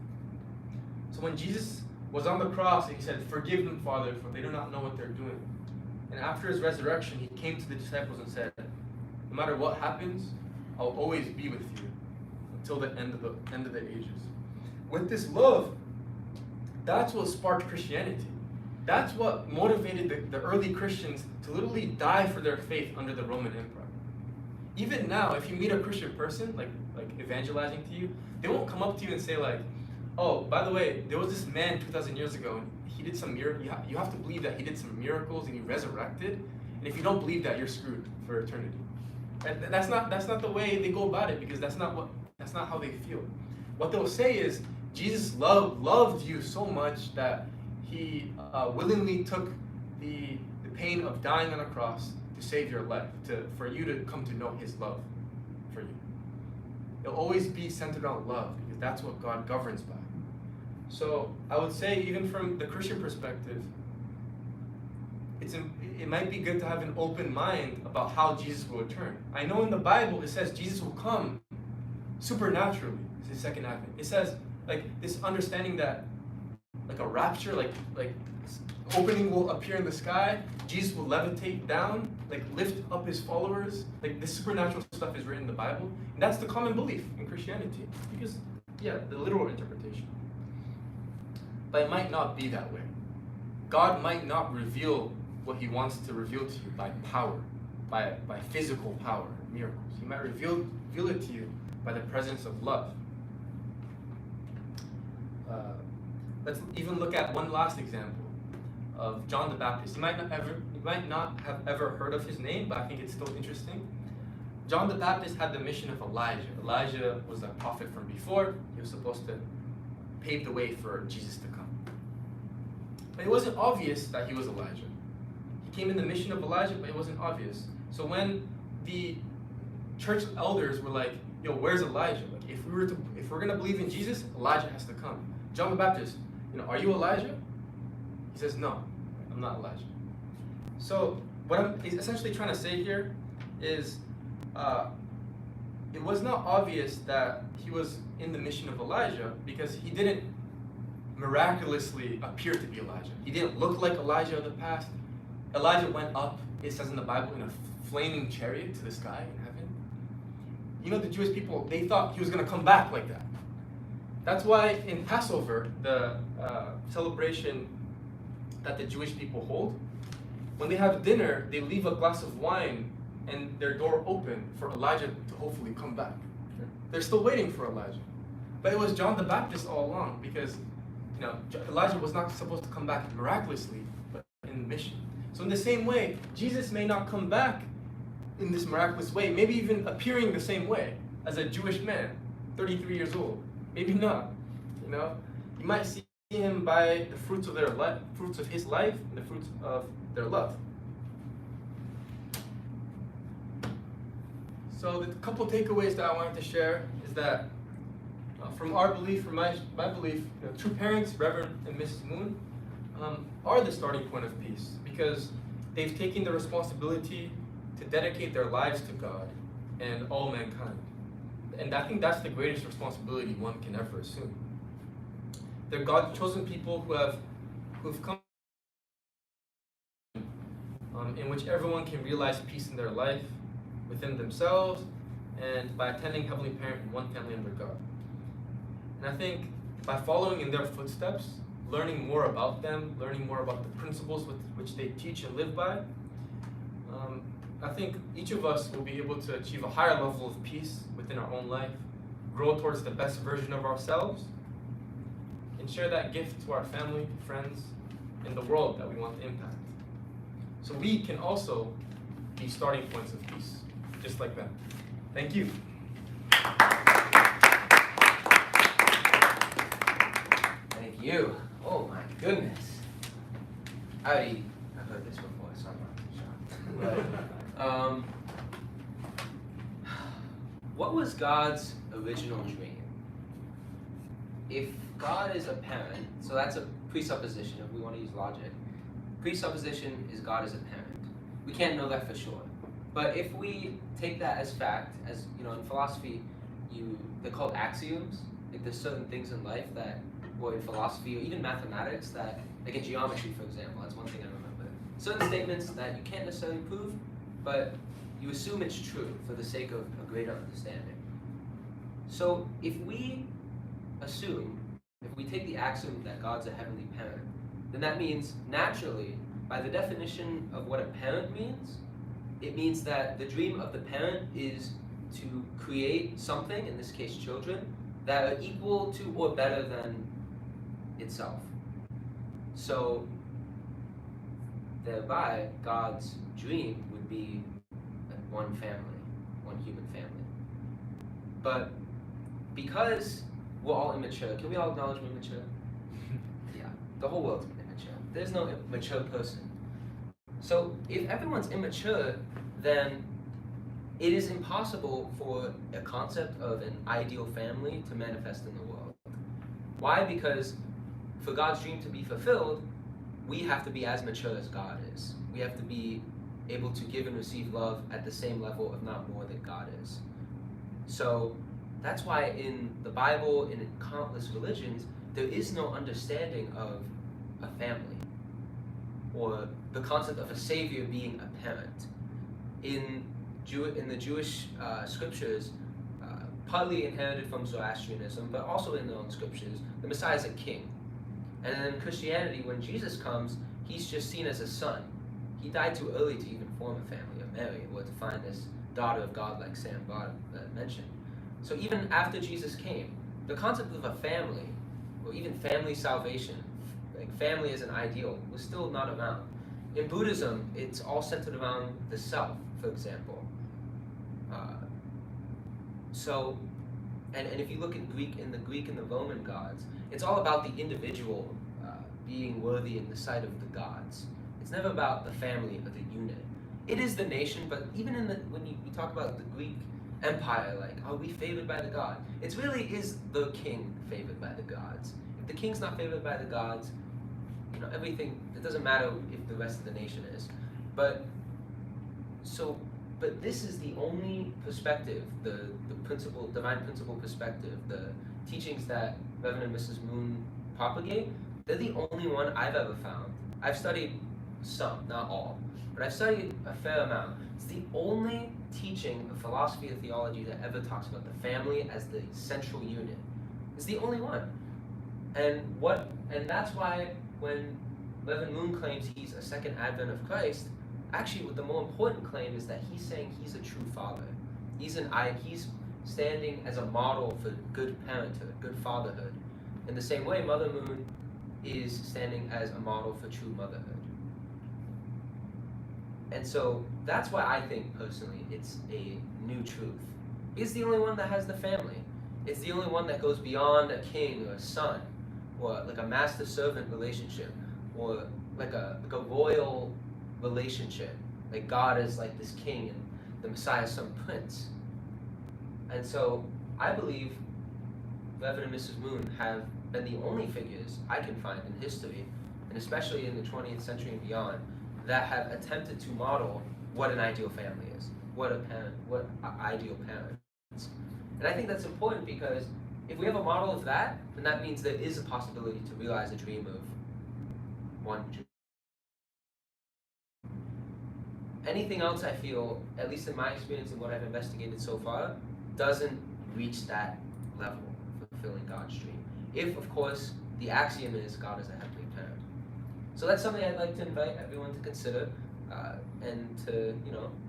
So when Jesus was on the cross, he said, "Forgive them, Father, for they do not know what they're doing." And after his resurrection, he came to the disciples and said, "No matter what happens, I'll always be with you until the end of the ages." With this love, that's what sparked Christianity. That's what motivated the early Christians to literally die for their faith under the Roman Empire. Even now, if you meet a Christian person, like evangelizing to you, they won't come up to you and say like, "Oh, by the way, there was this man 2,000 years ago, and he did some miracle. You have to believe that he did some miracles and he resurrected. And if you don't believe that, you're screwed for eternity." And that's not the way they go about it, because that's not how they feel. What they'll say is, Jesus loved you so much that he willingly took the pain of dying on a cross to save your life, for you to come to know his love for you. It'll always be centered on love, because that's what God governs by. So I would say, even from the Christian perspective, it might be good to have an open mind about how Jesus will return. I know in the Bible it says Jesus will come supernaturally. It's his second advent. It says like this understanding that like a rapture, like opening will appear in the sky, Jesus will levitate down, like lift up his followers. Like this supernatural stuff is written in the Bible. And that's the common belief in Christianity. Because, yeah, the literal interpretation. But it might not be that way. God might not reveal what he wants to reveal to you by power, by physical power, miracles. He might reveal it to you by the presence of love. Let's even look at one last example of John the Baptist. You might not have ever heard of his name, but I think it's still interesting. John the Baptist had the mission of Elijah. Elijah was a prophet from before. He was supposed to pave the way for Jesus to come. But it wasn't obvious that he was Elijah. He came in the mission of Elijah, but it wasn't obvious. So when the church elders were like, "Yo, where's Elijah? Like, if we're gonna believe in Jesus, Elijah has to come." John the Baptist, are you Elijah? He says, "No, I'm not Elijah." So what I'm essentially trying to say here is, it was not obvious that he was in the mission of Elijah, because he didn't miraculously appear to be Elijah. He didn't look like Elijah of the past. Elijah went up, it says in the Bible, in a flaming chariot to the sky in heaven. The Jewish people, they thought he was going to come back like that. That's why in Passover, the celebration that the Jewish people hold, when they have dinner, they leave a glass of wine and their door open for Elijah to hopefully come back. They're still waiting for Elijah. But it was John the Baptist all along, because Elijah was not supposed to come back miraculously, but in mission. So in the same way, Jesus may not come back in this miraculous way, maybe even appearing the same way as a Jewish man, 33 years old. Maybe not. You might see him by the fruits of fruits of his life, and the fruits of their love. So the couple takeaways that I wanted to share is that from our belief, from my belief, true parents, Reverend and Mrs. Moon, are the starting point of peace, because they've taken the responsibility to dedicate their lives to God and all mankind. And I think that's the greatest responsibility one can ever assume. They're God's chosen people who've come in which everyone can realize peace in their life, within themselves, and by attending Heavenly Parent in one family under God. And I think by following in their footsteps, learning more about them, learning more about the principles with which they teach and live by, I think each of us will be able to achieve a higher level of peace within our own life, grow towards the best version of ourselves, and share that gift to our family, friends, and the world that we want to impact. So we can also be starting points of peace, just like them. Thank you. Thank you. Oh my goodness. I've heard this before, so I'm not shocked. But, what was God's original dream? If God is a parent, so that's a presupposition if we want to use logic. Presupposition is God is a parent. We can't know that for sure. But if we take that as fact, as you know, in philosophy, they're called axioms. Like there's certain things in life that, or in philosophy, or even mathematics that, like in geometry, for example, that's one thing I remember. Certain statements that you can't necessarily prove, but you assume it's true for the sake of a greater understanding. So if we take the axiom that God's a heavenly parent, then that means naturally, by the definition of what a parent means, it means that the dream of the parent is to create something, in this case children, that are equal to or better than itself. So thereby, God's dream would be one family, one human family. But because we're all immature, can we all acknowledge we're immature? Yeah, the whole world's immature. There's no mature person. So if everyone's immature, then it is impossible for a concept of an ideal family to manifest in the world. Why? Because for God's dream to be fulfilled, we have to be as mature as God is. We have to be able to give and receive love at the same level, if not more, that God is. So that's why in the Bible and in countless religions, there is no understanding of a family or the concept of a savior being a parent. In the Jewish scriptures, partly inherited from Zoroastrianism, but also in their own scriptures, the Messiah is a king. And then in Christianity, when Jesus comes, he's just seen as a son. He died too early to even form a family or marry or to find this daughter of God like Sam mentioned. So even after Jesus came, the concept of a family, or even family salvation, like family as an ideal, was still not around. In Buddhism, it's all centered around the self, for example. And if you look in the Greek and the Roman gods, it's all about the individual being worthy in the sight of the gods. It's never about the family or the unit. It is the nation, but even when you talk about the Greek Empire, like, are we favored by the god? It really is the king favored by the gods. If the king's not favored by the gods, everything, it doesn't matter if the rest of the nation is. But this is the only perspective, the principle, divine principle perspective, the teachings that Reverend and Mrs. Moon propagate, they're the only one I've ever found. I've studied some, not all, but I've studied a fair amount. It's the only teaching of philosophy or theology that ever talks about the family as the central unit. It's the only one. And that's why when Reverend Moon claims he's a second advent of Christ, actually what the more important claim is that he's saying he's a true father. He's standing as a model for good parenthood, good fatherhood. In the same way, Mother Moon is standing as a model for true motherhood. And so that's why I think personally it's a new truth. It's the only one that has the family. It's the only one that goes beyond a king or a son, or like a master-servant relationship, or like a royal relationship. Like God is like this king and the Messiah is some prince. And so I believe Reverend and Mrs. Moon have been the only figures I can find in history, and especially in the 20th century and beyond, that have attempted to model what an ideal family is, what ideal parents. And I think that's important because if we have a model of that, then that means there is a possibility to realize a dream of one dream. Anything else I feel, at least in my experience and what I've investigated so far, doesn't reach that level for fulfilling God's dream. If, of course, the axiom is God is a heavenly parent. So that's something I'd like to invite everyone to consider and to,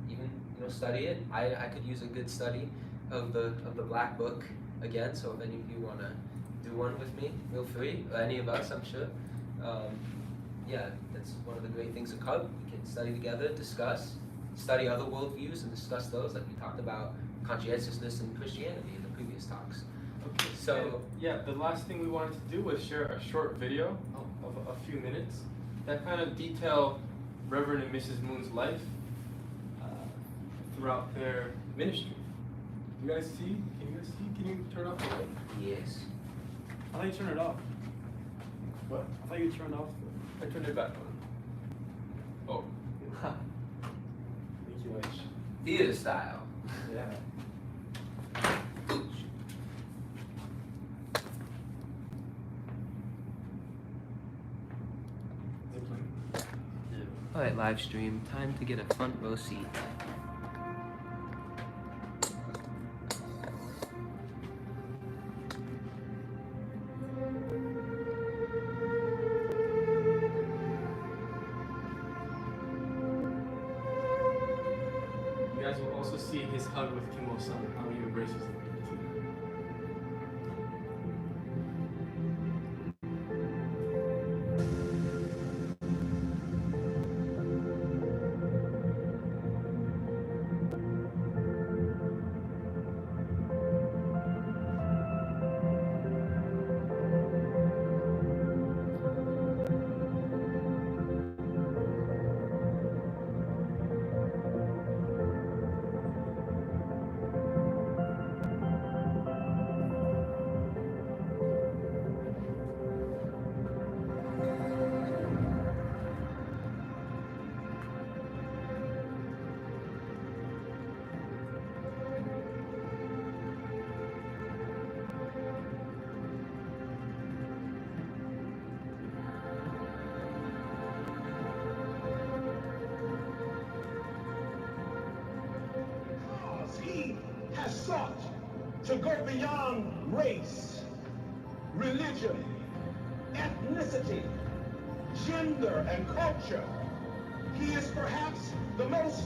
even study it. I could use a good study of the Black Book again. So if any of you want to do one with me, feel free. Or any of us, I'm sure. Yeah, that's one of the great things of Cub. We can study together, discuss, study other worldviews, and discuss those, like we talked about conscientiousness in Christianity in the previous talks. Okay. So And, yeah, the last thing we wanted to do was share a short video of a few minutes that kind of detail Reverend and Mrs. Moon's life throughout their ministry. You guys see? Can you guys see? Can you turn off the light? yes. I thought you turned it off. What? I thought you turned off. I turned it back on. Oh. Thank you, H. Theater style. Yeah. Alright, live stream. Time to get a front row seat. You guys will also see his hug with Kim Il-sung, how he embraces him. Because he has sought to go beyond race, religion, ethnicity, gender, and culture. He is perhaps the most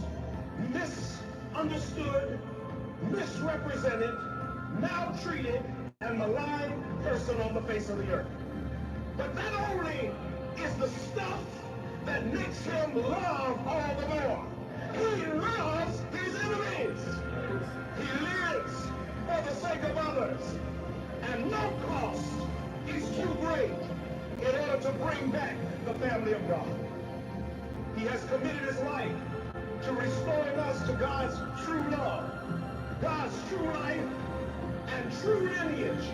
misunderstood, misrepresented, maltreated, and maligned person on the face of the earth. But that only is the stuff that makes him love all the more. He loves his enemies. He lives for the sake of others. And no cost is too great in order to bring back the family of God. He has committed his life to restoring us to God's true love, God's true life, and true lineage,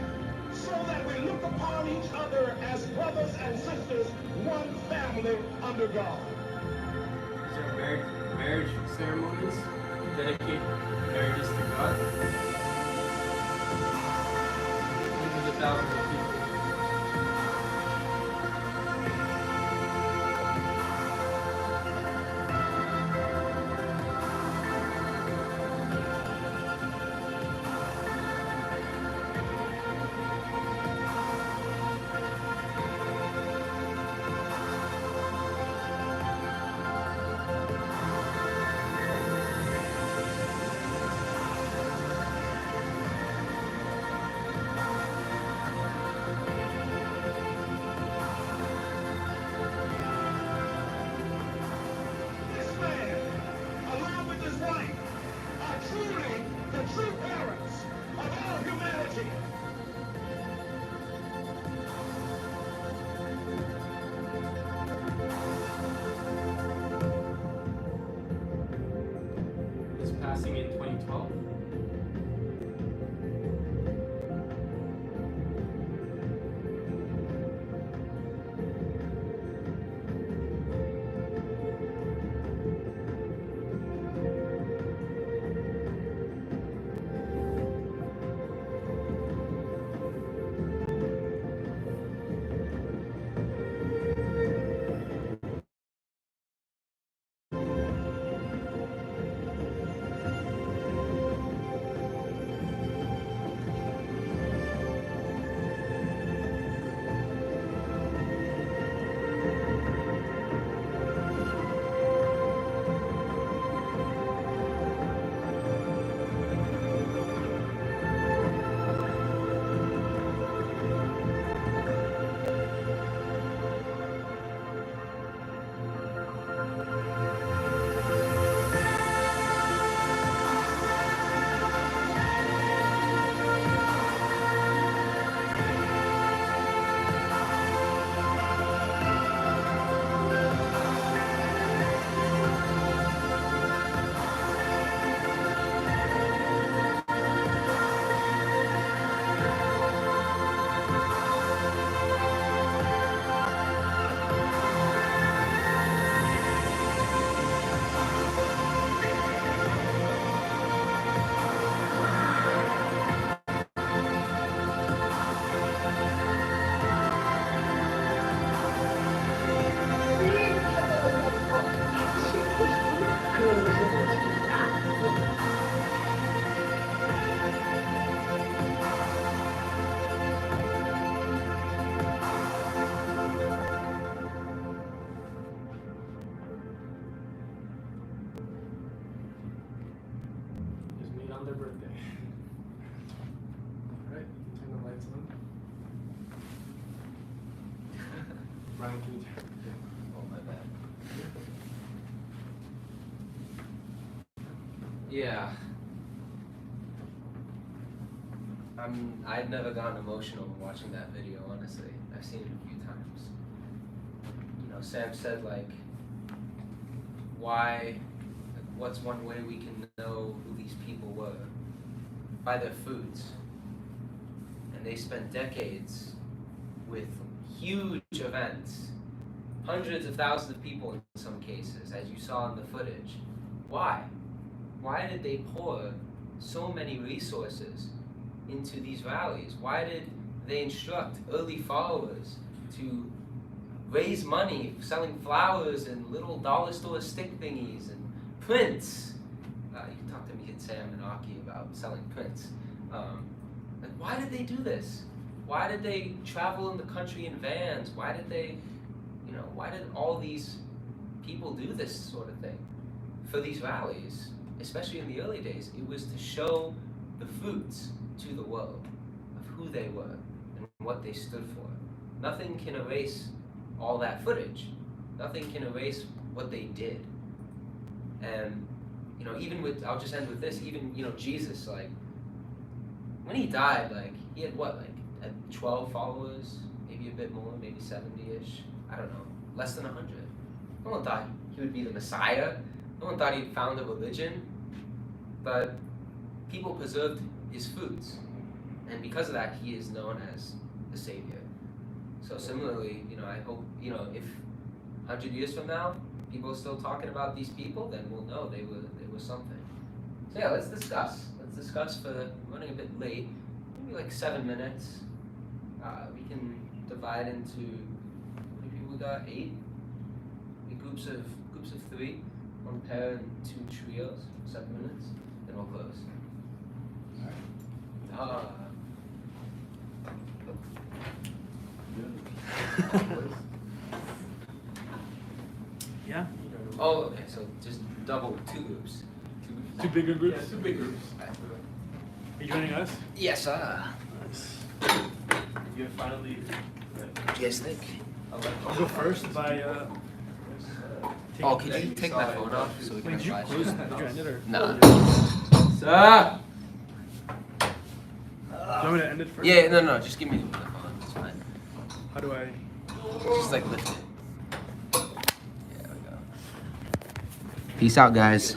so that we look upon each other as brothers and sisters, one family under God. These are marriage ceremonies to dedicate marriages to God. Hundreds of thousands of people. Ryan, can you Oh, my bad. Yeah. I'd never gotten emotional watching that video, honestly. I've seen it a few times. You know, Sam said, like, what's one way we can know who these people were? By their foods. And they spent decades with huge events, hundreds of thousands of people in some cases, as you saw in the footage. Why? Why did they pour so many resources into these rallies? Why did they instruct early followers to raise money selling flowers and little dollar store stick thingies and prints? You can talk to me and Sam and Aki about selling prints. Like, why did they do this? Why did they travel in the country in vans? Why did they, why did all these people do this sort of thing? For these rallies, especially in the early days, it was to show the fruits to the world of who they were and what they stood for. Nothing can erase all that footage. Nothing can erase what they did. And, even with, I'll just end with this, even, Jesus, like, when he died, like, he had what, like, 12 followers, maybe a bit more, maybe 70-ish, I don't know, less than 100. No one thought he would be the Messiah. No one thought he'd found a religion. But people preserved his foods. And because of that, he is known as the Savior. So similarly, I hope, if 100 years from now, people are still talking about these people, then we'll know they were something. So yeah, let's discuss. Let's discuss for running a bit late, maybe like 7 minutes. We can divide into, how many people we got? 8? Maybe groups of 3, 1 pair and 2 trios, 7 minutes, then we'll close. Yeah. Oh, okay, so just double 2 groups. 2 bigger groups? Yeah, 2 big groups. Are you joining us? Yes, sir. Nice. You're finally. Yes, Nick. I'll go first by Oh, can you take my phone off so we can Wait, did you advise close? Did you end it or? Nah. Sir! Do you want me to end it first? Yeah, no, just give me the phone. It's fine. How do I? Just like lift it. Yeah, there we go. Peace out, guys.